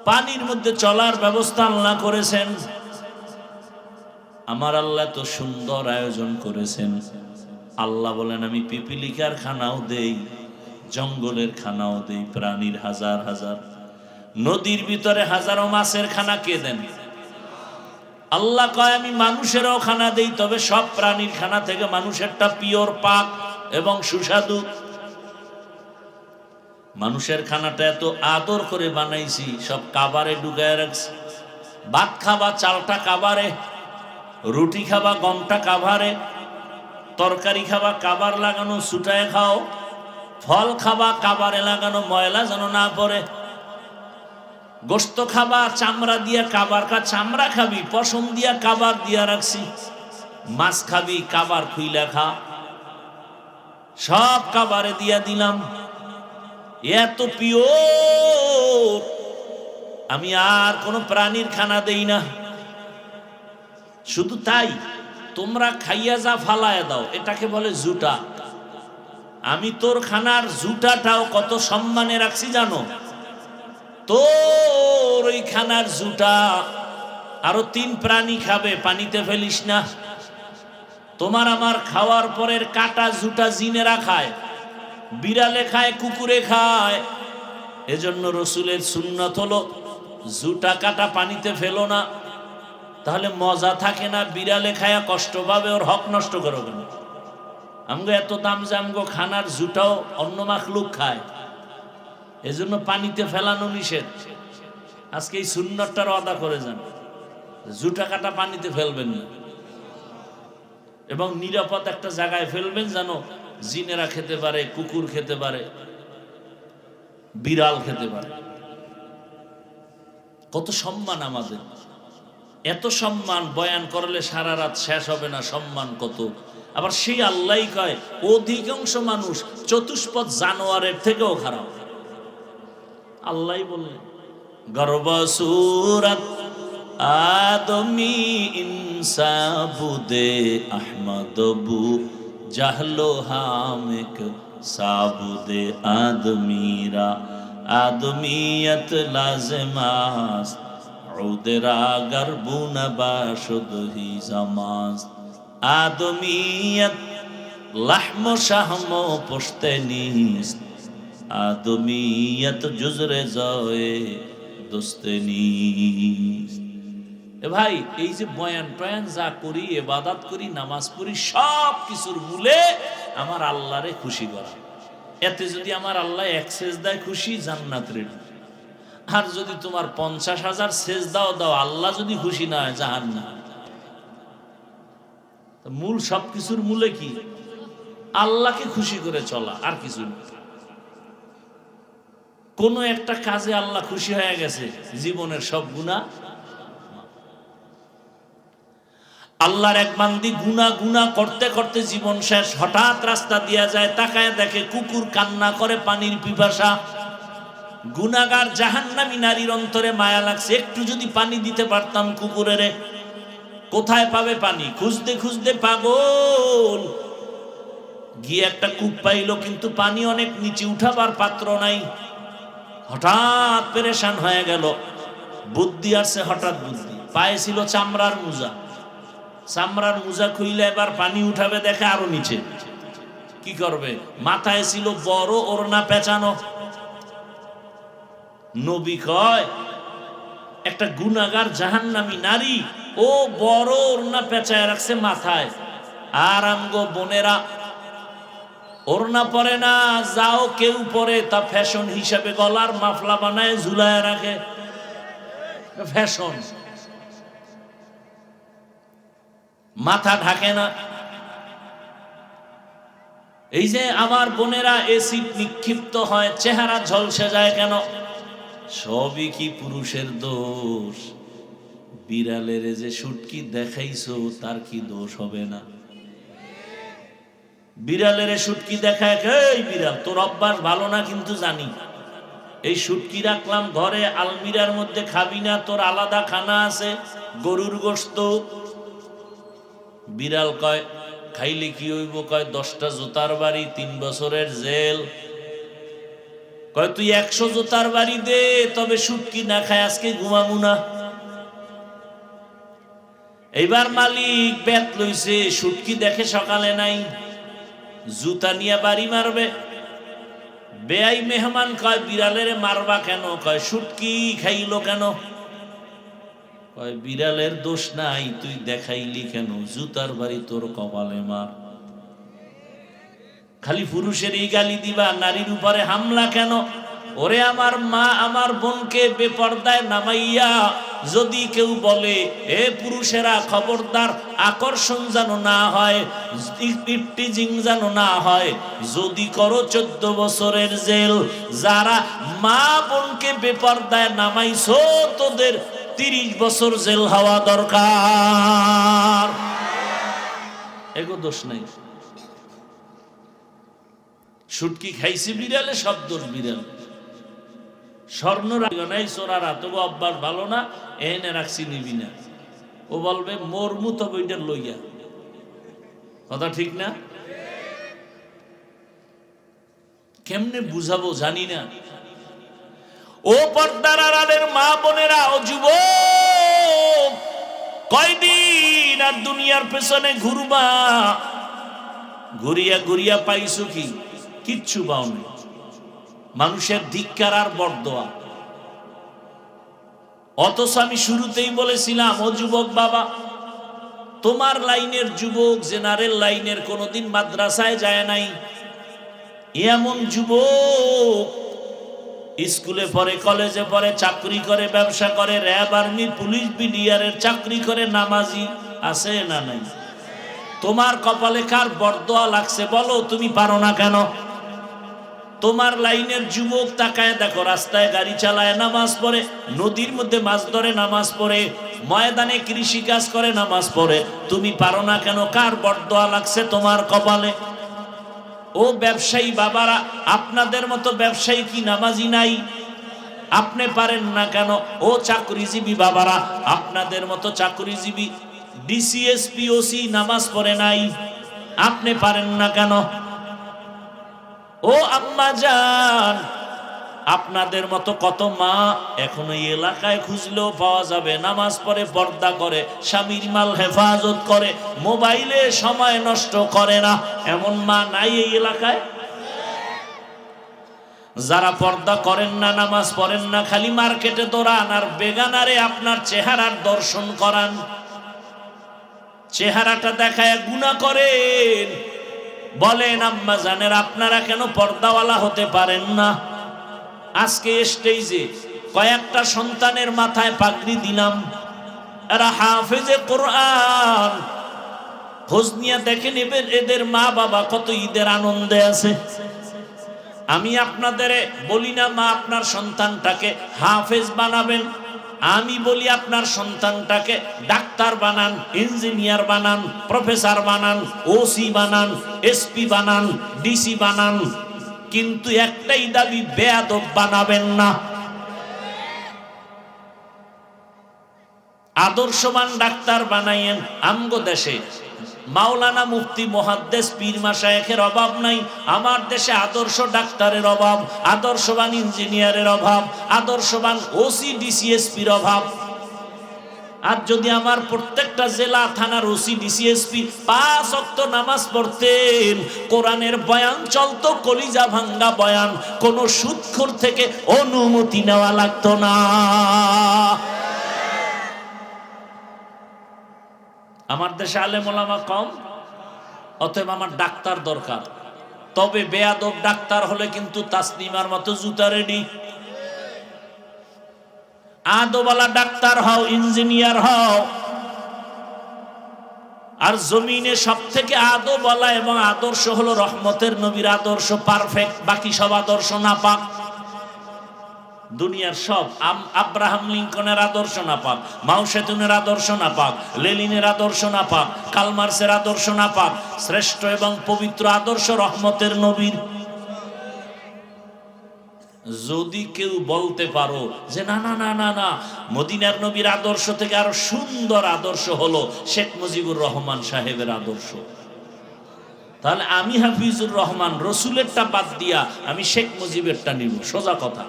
পানির মধ্যে চলার ব্যবস্থা আল্লাহ করেছেন। আমার আল্লাহ তো সুন্দর আয়োজন করেছেন। আল্লাহ বলেন আমি পিপিলিকার খানাও দেই, জঙ্গলের খানাও দেই, প্রাণীর হাজার হাজার, নদীর ভিতরে হাজারো মাছের খানা কে দেন? আল্লাহ কয় আমি মানুষেরও খানা দেই, তবে সব প্রাণীর খানা থেকে মানুষেরটা পিওর, পাক এবং সুস্বাদু। মানুষের খানাটা এত আদর করে বানাইছি, সব কাবারে ঢুকায় রাখছি। ভাত খাবা চালটা কাবারে, রুটি খাবা গমটা কাভারে, তরকারি খাবা কাবার লাগানো ছুটায় খাও, ফল খাবা কাবারে লাগানো ময়লা যেন না পড়ে, গোস্ত খাবা চামড়া দিয়া কাবার চামড়া খাবি, পশম দিয়া কাবার দিয়া রাখছি, মাছ খাবি কাবার খুইলা খা, সব কাবারে দিয়া দিলাম। এত পিওর, আমি আর কোন প্রাণীর খানা দেই না। শুধু তাই, তোমরা খাইয়া যা ফালায়া দাও, এটাকে বলে জুটা। আমি তোর খানার জুটাটাও কত সম্মানে রাখছি জানো? তোর ওই খানার জুটা আরো 3 প্রাণী খাবে, পানিতে ফেলিস না। তোমার আমার খাওয়ার পরের কাটা জুটা জিনেরা খায়, বিড়ালে খায়, কুকুরে খায়। এজন্য রসুলের সুন্নাত হলো জুটা কাটা পানিতে ফেলো না, তাহলে মজা থাকে না। বিড়ালে খায়া কষ্ট পাবে, ওর হক নষ্ট করো কেন? আমগো এত দাম যে আমগো খানার জুটাও অন্য মাখলুক খায়, এজন্য পানিতে ফেলানো নিষেধ। আজকে এই সুন্নতটার আদা করে যান, জুটা কাটা পানিতে ফেলবেন না, এবং নিরাপদ একটা জায়গায় ফেলবেন যেন জিনেরা খেতে পারে, কুকুর খেতে পারে, বিড়াল খেতে পারে। কত সম্মান আমাদের, এত সম্মান বয়ান করলে সারা রাত শেষ হবে না, সম্মান কত। আবার সেই আল্লাহই কয় অধিকাংশ মানুষ চতুষ্পদ জানোয়ারের থেকেও খারাপ। আল্লাহই বললেন গর্ব সুরত আদমি ইনসাবুদে আহমদবু জাহলো হামেক সাবুদে আদমিরা আদমিয়ত লাজমাস উদরা গরবুন বাশুদহি জামাস আদমিয়ত লাহম শাহম পুশতনিস আদমিয়ত জুজরে জয়ে দোস্তেনিস। এ ভাই, এই যে বয়ান টয়ান যা করি, ইবাদত করি, নামাজ পড়ি, সব কিছুর মূলে আমার আল্লাহরে খুশি করা। এতে যদি আমার আল্লাহ এক সেজদায় খুশি, জান্নাত রেডি। আর যদি তোমার 50,000 সেজদাও দাও, আল্লাহ যদি খুশি না হয়, জাহান্নাম। মূল সবকিছুর মূলে কি? আল্লাহকে খুশি করে চলা, আর কিছু না। কোন একটা কাজে আল্লাহ খুশি হয়ে গেছে, জীবনের সব গুনাহ। আল্লাহর এক বান্দি গুনাহ গুনাহ করতে করতে জীবন শেষ, হঠাৎ রাস্তা দিয়া যায়, তাকায় দেখে কুকুর কান্না করে পানির পিপাসা। গুনাহগার জাহান্নামী নারীর অন্তরে মায়া লাগছে, একটু যদি পানি দিতে পারতাম কুকুরেরে। কোথায় পাবে পানি? খুঁজতে খুঁজতে পাগল, গিয়ে একটা কূপ পাইলো, কিন্তু পানি অনেক নিচে, উঠাবার পাত্র নাই। হঠাৎ পেরেশান হয়ে গেল, বুদ্ধি আসছে, হঠাৎ বুদ্ধি পায়ে ছিল চামড়ার মোজা। চামড়ার মোজা খুইলে এবার পানি উঠাবে, দেখে আরো নিচে। কি করবে? মাথায় ছিল বড় ওড়না পেঁচানো। নবী কয় একটা গুনাহগার জাহান্নামী নারী ও বড় ওড়না পেঁচায় রাখছে মাথায়। আর আমগো বোনেরা ওড়না পরে না, যাও কেউ পরে, তা ফ্যাশন হিসাবে গলার মাফলা বানায় ঝুলায় রাখে, ফ্যাশন। মাথা ঢাকে না। এই যে আমার বোনেরা এসিড নিক্ষিপ্ত হয়, চেহারা ঝলসে যায় কেন? সবই কি পুরুষের দোষ? বিড়ালের যে শুটকি দেখাইছো, তার কি দোষ হবে না? বিড়ালের শুটকি দেখায়, এই বিড়াল তোর অভ্যাস ভালো না, কিন্তু জানি এই শুটকি রাখলাম ঘরে, আলমিরার মধ্যে খাবি না, তোর আলাদা খানা আছে, গরুর গোশত। বিড়াল কয় খাইলে কি হইব? কয় 10টা জুতার বাড়ি, 3 বছরের জেল। কয় তুই 100 জুতার বাড়ি দে, তবে শুটকি না খায় আজকে ঘুমাবো না। এইবার মালিক বেত লইছে, শুটকি দেখে সকালে নাই, জুতা নিয়ে বাড়ি মারবে। বেয়াই মেহমান কয় বিড়ালের মারবা কেন? কয় শুটকি খাইলো কেন? কয় বিড়ালের দোষ নাই, তুই দেখাইলি কেন? জুতার বাড়ি তোর কপালে মার। খালি পুরুষের এই গালি দিবা, নারীর উপরে হামলা কেন? ওরে আমার মা, আমার বোনকে বেপর্দায় নামাইয়া যদি কেউ বলে, এ পুরুষেরা খবরদার, আকর্ষণ যেন না হয়, ইফটিজিং যেন না হয়, যদি করো 14 বছরের জেল। যারা মা বোনকে বেপর্দায় নামাইছো, তোদের 30 বছর জেল হওয়া দরকার। এগো দোষ নাই। শুটকি খাইছি বিড়ালে, সব দোষ বিড়াল। স্বর্ণ নাই, চোরারা তবু অভ্যাস ভালো না, এনে রাখছি নিবি না। ও বলবে মরমু তো বইটা লইয়া। কথা ঠিক না? কেমনে বুঝাবো জানি না। ও পর্দার আড়ালের মা বোনেরা, ও যুবক, কয়দিন আর দুনিয়ার পেছনে ঘুরবা? ঘুরিয়া ঘুরিয়া পাইছো কি? কিচ্ছু পাওনি। মানুষের ধিক্কার আর বরদোয়া। অথচ আমি শুরুতেই বলেছিলাম, ও যুবক বাবা, তোমার লাইনের যুবক জেনারেল লাইনের কোনোদিন মাদ্রাসায় যায় নাই, এমন যুবক স্কুলে পড়ে, কলেজে পড়ে, চাকরি করে, ব্যবসা করে, র্যাব, আর্মি, পুলিশ, বিডিআরের চাকরি করে, নামাজি আছে না নাই? তোমার কপালে কার বরদোয়া লাগছে বলো, তুমি পারো না কেন? তোমার লাইনের যুবক তাকায় দেখো, রাস্তায় গাড়ি চালায়, নামাজ পড়ে, নদীর মধ্যে মাছ ধরে, নামাজ পড়ে, ময়দানে কৃষি কাজ করে, নামাজ পড়ে, তুমি পারো না কেন? কার বরদোয়া লাগছে তোমার কপালে? ও ব্যবসায়ী বাবারা, আপনাদের মতো ব্যবসায়ী কি নামাজি নাই? আপনি পারেন না কেন? ও চাকরিজীবী বাবারা, আপনাদের মতো চাকরিজীবী ডিসিএসপি ওসি নামাজ পড়ে নাই, আপনি পারেন না কেন? ও আম্মা জান, আপনাদের মতো কত মা এখনো এই এলাকায় খুঁজলেও পাওয়া যাবে, নামাজ পড়ে, পর্দা করে, স্বামীর মাল হেফাজত করে, মোবাইলে সময় নষ্ট করে না, এমন মা নাই এই এলাকায়? যারা পর্দা করেন না, নামাজ পড়েন না, খালি মার্কেটে দৌড়ান আর বেগানারে আপনার চেহারার দর্শন করান, চেহারাটা দেখায় গুনাহ করেন, বলেন আম্মা জানেরা আপনারা কেন পর্দাওয়ালা হতে পারেন না? আজকে স্টেজে কয়েকটা সন্তানের মাথায় পাগড়ি দিলাম, এরা হাফেজে কোরআন, খোঁজ নিয়ে দেখেন এদের মা বাবা কত ঈদের আনন্দে আছে। আমি আপনাদের বলি না মা আপনার সন্তানটাকে হাফেজ বানাবেন, আমি বলি আপনার সন্তানটাকে ডাক্তার বানান, ইঞ্জিনিয়ার বানান, প্রফেসর বানান, ওসি বানান, এসপি বানান, ডিসি বানান, কিন্তু একটাই দাবি, বেয়াদব বানাবেন না। আদর্শবান ডাক্তার বানাইয়েন। আমগো দেশে মাওলানা, মুফতি, মুহাদ্দিস, পীর মাশায়েখের অভাব নাই, আমার দেশে আদর্শ ডাক্তারের অভাব, আদর্শবান ইঞ্জিনিয়ারের অভাব, আদর্শবান ওসি ডিসিএসপির অভাব। আর যদি আমার প্রত্যেকটা জেলা থানার ওসি ডিসিএসপি 5 ওয়াক্ত নামাজ পড়তেন, কোরআনের বয়ান চলতো, কলিজা ভাঙ্গা বয়ান, কোন সুদখোর থেকে অনুমতি নেওয়া লাগতো না। আমার দেশে আলেম ওলামা কম, অতএব আমার ডাক্তার দরকার। তবে বেয়াদব ডাক্তার হলে কিন্তু তাসলিমার মতো জুতা রেডি। আদবওয়ালা ডাক্তার হও, ইঞ্জিনিয়ার হও। আর জমিনে সব থেকে আদবওয়ালা এবং আদর্শ হলো রহমতের নবীর আদর্শ, পারফেক্ট, বাকি সব আদর্শ নাপাক। দুনিয়ার সব, আব্রাহাম লিঙ্কনের আদর্শ নাপাক, মাও সেতুনের আদর্শ নাপাক, লেনিনের আদর্শ নাপাক, কালমার্সের আদর্শ নাপাক, শ্রেষ্ঠ এবং পবিত্র আদর্শ রহমতের নবীর। যদি কেউ বলতে পারো যে না না না না না, মদিনার নবীর আদর্শ থেকে আরো সুন্দর আদর্শ হলো শেখ মুজিবুর রহমান সাহেবের আদর্শ, তাহলে আমি হাফিজুর রহমান রসুলেরটা বাদ দিয়া আমি শেখ মুজিবেরটা নিব, সোজা কথা।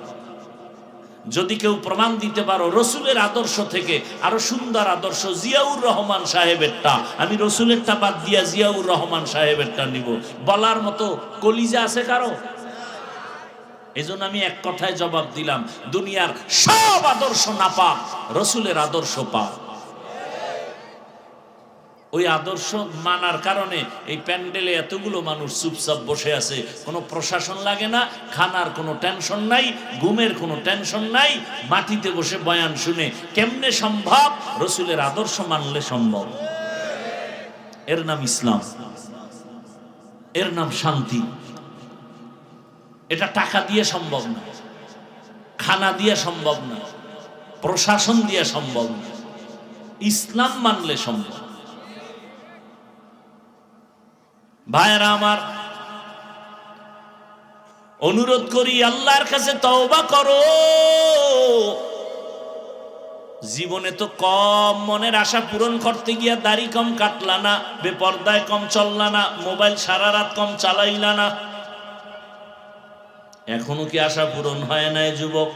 যদি কেউ প্রমাণ দিতে পারো রসুলের আদর্শ থেকে আরো সুন্দর আদর্শ জিয়াউর রহমান সাহেবেরটা, আমি রসুলেরটা বাদ দিয়া জিয়াউর রহমান সাহেবেরটা নিব, বলার মতো কলিজা আছে কারো? এজন্য আমি এক কথায় জবাব দিলাম, দুনিয়ার সব আদর্শ নাপাক, রসুলের আদর্শ পাক। ওই আদর্শ মানার কারণে এই প্যান্ডেলে এতগুলো মানুষ চুপচাপ বসে আছে, কোনো প্রশাসন লাগে না, খানার কোনো টেনশন নাই, ঘুমের কোনো টেনশন নাই, মাটিতে বসে বয়ান শুনে। কেমনে সম্ভব? রসুলের আদর্শ মানলে সম্ভব। এর নাম ইসলাম, এর নাম শান্তি। এটা টাকা দিয়ে সম্ভব না, খানা দিয়ে সম্ভব না, প্রশাসন দিয়ে সম্ভব না, ইসলাম মানলে সম্ভব। ভাইরা আমার, অনুরোধ করি আল্লাহর কাছে তওবা করো। জীবনে তো কম মনের আশা পূরণ করতে গিয়া দাড়ি কম কাটলা না, বেপর্দায় কম চললা না, মোবাইল সারা রাত কম চালাইলা না, এখনো কি আশা পূরণ হয় নাই যুবক?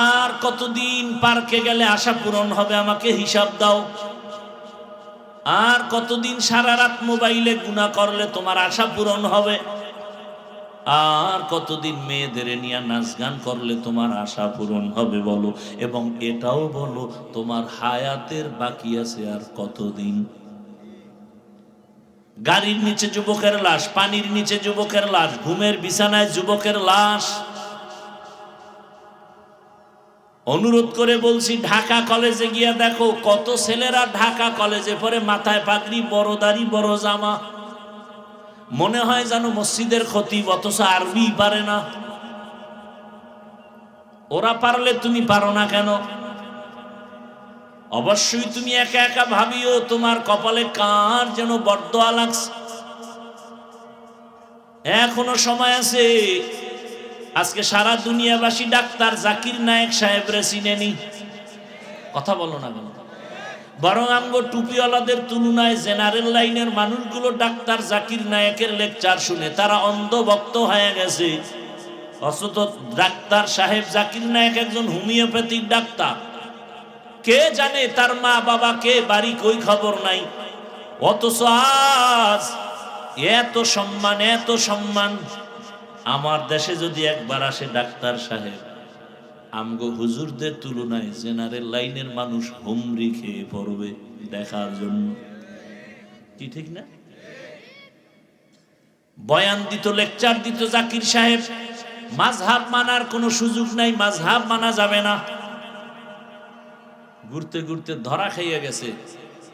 আর কতদিন পার্কে গেলে আশা পূরণ হবে আমাকে হিসাব দাও। আর কতদিন সারা রাত মোবাইলে গুনাহ করলে তোমার আশা পূরণ হবে? আর কতদিন মেয়েদের নিয়ে নাচ গান করলে তোমার আশা পূরণ হবে বলো, এবং এটাও বলো তোমার হায়াতের বাকি আছে আর কতদিন। গাড়ির নিচে যুবকের লাশ, পানির নিচে যুবকের লাশ, ঘুমের বিছানায় যুবকের লাশ। অনুরোধ করে বলছি, ঢাকা কলেজে গিয়া দেখো কত ছেলেরা ঢাকা কলেজে পড়ে, মাথায় পাগড়ি, বড় দাড়ি, বড় জামা, মনে হয় যেন মসজিদের খতিব, অথচ আরবি পারে না। ওরা পারলে তুমি পারো না কেন? অবশ্যই তুমি একা একা ভাবিও তোমার কপালে কার যেন বরদোয়া লাগছে। এখনো সময় আছে। আজকে সারা দুনিয়াবাসী ডাক্তার জাকির নায়েক সাহেবরে চিনেনি, কথা বলো না কেন? বরং আমগো টুপিওয়ালাদের তুলনায় জেনারেল লাইনের মানুষগুলো ডাক্তার জাকির নায়েকের লেকচার শুনে তারা অন্ধভক্ত হয়ে গেছে। অথচ ডাক্তার সাহেব জাকির নায়েক একজন হোমিওপ্যাথিক ডাক্তার। কে জানে তার মা বাবা কে, বাড়ি কই, খবর নাই। অথচ আজ এত সম্মান, এত সম্মান। আমার দেশে যদি একবার আসে ডাক্তার সাহেব, আমগো হুজুরদের তুলনায় জেনারেল লাইনের মানুষ হুমড়ি খেয়ে পড়বে দেখার জন্য। কি ঠিক না? বয়ান দিত, লেকচার দিত জাকির সাহেব। মাযহাব মানার কোনো সুযোগ নাই, মাযহাব মানা যাবে না। ঘুরতে ঘুরতে ধরা খাইয়া গেছে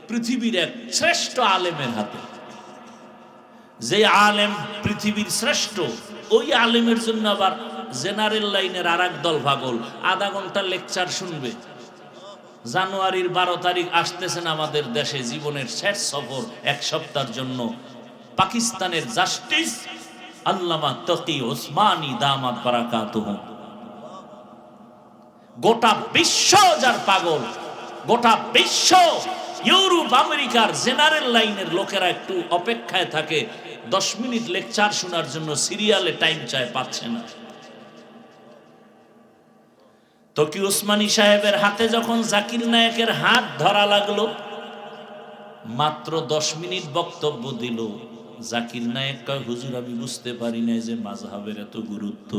পৃথিবীর এক শ্রেষ্ঠ আলেমের হাতে। যে আলেম পৃথিবীর শ্রেষ্ঠ, ওই আলেমের জন্য আবার জেনারেল লাইনের আর এক দল পাগল আধা ঘন্টা লেকচার শুনবে। জানুয়ারির 12 তারিখ আসতেছেন আমাদের দেশে জীবনের শেষ সফর, এক সপ্তাহের জন্য। পাকিস্তানের জাস্টিস আল্লামা তকি ওসমানী দামাত বারাকাতুহু, গোটা বিশ্ব যার পাগল, গোটা বিশ্ব, ইউরোপ আমেরিকার জেনারেল লাইনের লোকেরা একটু অপেক্ষায় থাকে 10 মিনিট লেকচার শোনার জন্য, সিরিয়ালে টাইম চায়, পাচ্ছে না। তকি ওসমানী সাহেবের হাতে যখন জাকির নায়েকের হাত ধরা লাগলো, মাত্র 10 মিনিট বক্তব্য দিল। জাকির নায়েক কয়, হুজুর আমি বুঝতে পারি না যে মাযহাবের এত গুরুত্ব।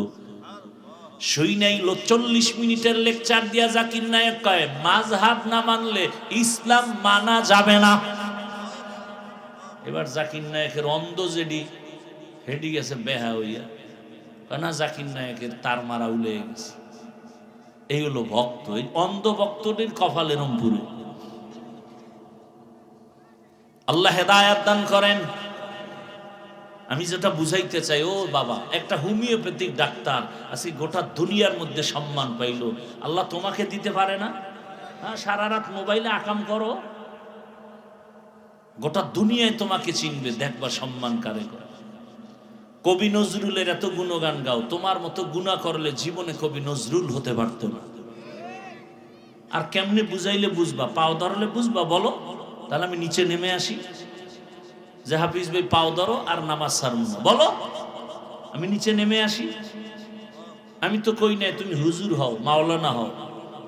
শুই নাইল 40 মিনিটের লেকচার দিয়া জাকির নায়েক কয়, মাযহাব না মানলে ইসলাম মানা যাবে না। এবার জাকির নায়েকের অন্ধ জেডি হেডি গেছে বেহা হইয়া, না জাকির নায়েকের তার মারা উলে গেছে। এই হলো ভক্ত, এই অন্ধ ভক্তদের কপালে রংপুরে। আল্লাহ হেদায়েত দান করেন। আমি যেটা বুঝাইতে চাই, ও বাবা, একটা হোমিওপ্যাথিক ডাক্তার আজকে গোটা দুনিয়ার মধ্যে সম্মান পাইল, আল্লাহ তোমাকে দিতে পারে না? হ্যাঁ, সারা রাত মোবাইলে আকাম করো, গোটা দুনিয়ায় তোমাকে চিনবে, দেখবা সম্মান কারে করে। কবি নজরুলের এত গুণগান গাও, তোমার মতো গুনাহ করলে জীবনে কবি নজরুল হতে পারতো না। আর কেমনে বুঝাইলে বুঝবা? পাও ধরলে বুঝবা? বলো, তাহলে আমি নিচে নেমে আসি, যে হাফিজ ভাই পাও ধরো আর নামাজ ছাড়বো না, বলো, আমি নিচে নেমে আসি। আমি তো কই নাই তুমি হুজুর হও, মাওলানা হও।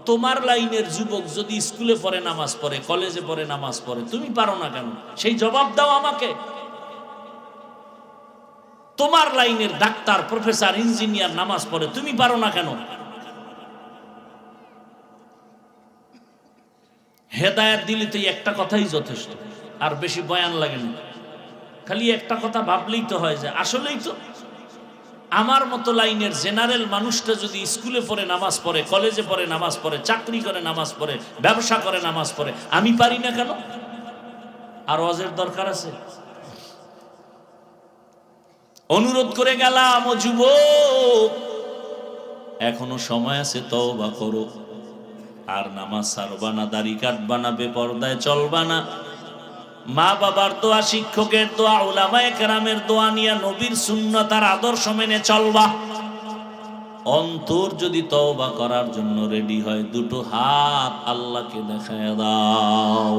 তোমার লাইনের যুবক যদি স্কুলে পড়ে নামাজ পড়ে, কলেজে পড়ে নামাজ পড়ে, তুমি পারো না কেন? সেই জবাব দাও আমাকে। তোমার লাইনের ডাক্তার, প্রফেসর, ইঞ্জিনিয়ার নামাজ পড়ে, তুমি পারো না কেন? হেদায়েত দিলে তো একটা কথাই যথেষ্ট, আর বেশি বয়ান লাগে না। খালি একটা কথা ভাবলেই তো হয়, যে আসলেই তো আমার মতো লাইনের জেনারেল মানুষটা যদি স্কুলে পড়ে নামাজ পড়ে, কলেজে পড়ে নামাজ পড়ে, চাকরি করে নামাজ পড়ে, ব্যবসা করে নামাজ পড়ে, আমি পারি না কেন? আর ওয়াজের দরকার আছে? অনুরোধ করে গেলাম, ও যুবক, এখনো সময় আছে, তওবা করো। আর নামাজ ছাড়বা না, দাড়ি কাটবা না, বেপরদায় চলবা না। মা বাবার দোয়া, শিক্ষকের দোয়া, উলামায়ে কেরামের দোয়া নিয়ে নবীর সুন্নাত আর আদর্শ মেনে চলবা। অন্তর যদি তওবা করার জন্য রেডি হয়, দুটো হাত আল্লাহকে দেখায় দাও।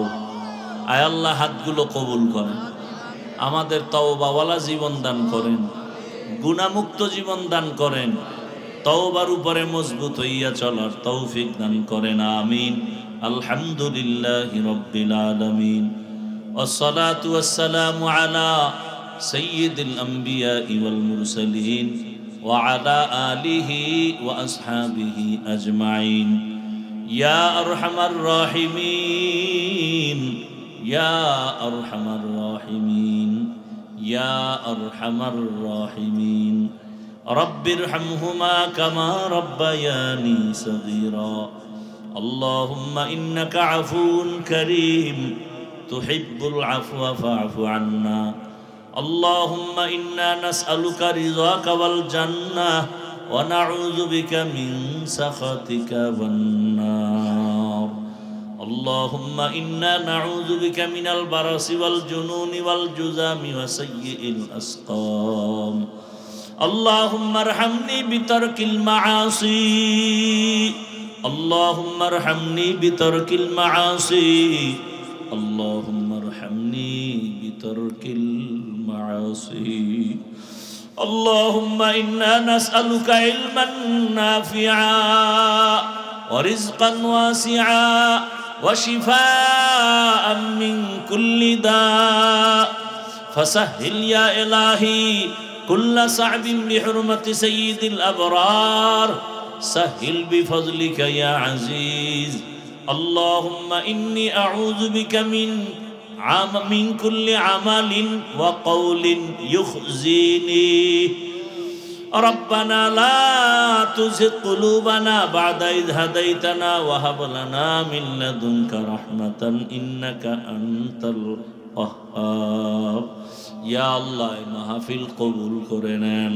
আয় আল্লাহ, হাতগুলো কবুল করেন, আমাদের তওবাওয়ালা জীবন দান করেন, গুনাহমুক্ত জীবন দান করেন, তওবার উপরে মজবুত হইয়া চলার তৌফিক দান করেন। আমিন। আলহামদুলিল্লাহি রাব্বিল আলামিন। والصلاة والسلام على سيد الأنبياء والمرسلين وعلى آله وأصحابه أجمعين يا أرحم الراحمين يا أرحم الراحمين يا أرحم الراحمين رب ارحمهما كما ربياني صغيرا اللهم إنك عفو كريم تحب العفو فاعف عنا اللهم إنا نسألك رضاك والجنة ونعوذ بك من سخطك والنار اللهم إنا نعوذ بك من البرص والجنون والجذام وسيء الأسقام اللهم ارحمني بترك المعاصي اللهم ارحمني بترك المعاصي اللهم ارحمني بترك المعاصي اللهم إنا نسألك علما نافعا ورزقا واسعا وشفاء من كل داء فسهل يا إلهي كل صعب بحرمة سيد الأبرار سهل بفضلك يا عزيز اللهم إني أعوذ بك من كل عمل وقول يخزيني ربنا لا تزغ قلوبنا بعد إذ هديتنا وهب لنا من لدنك رحمة إنك أنت الوهاب يا الله মাহফিল কবুল করে নেন।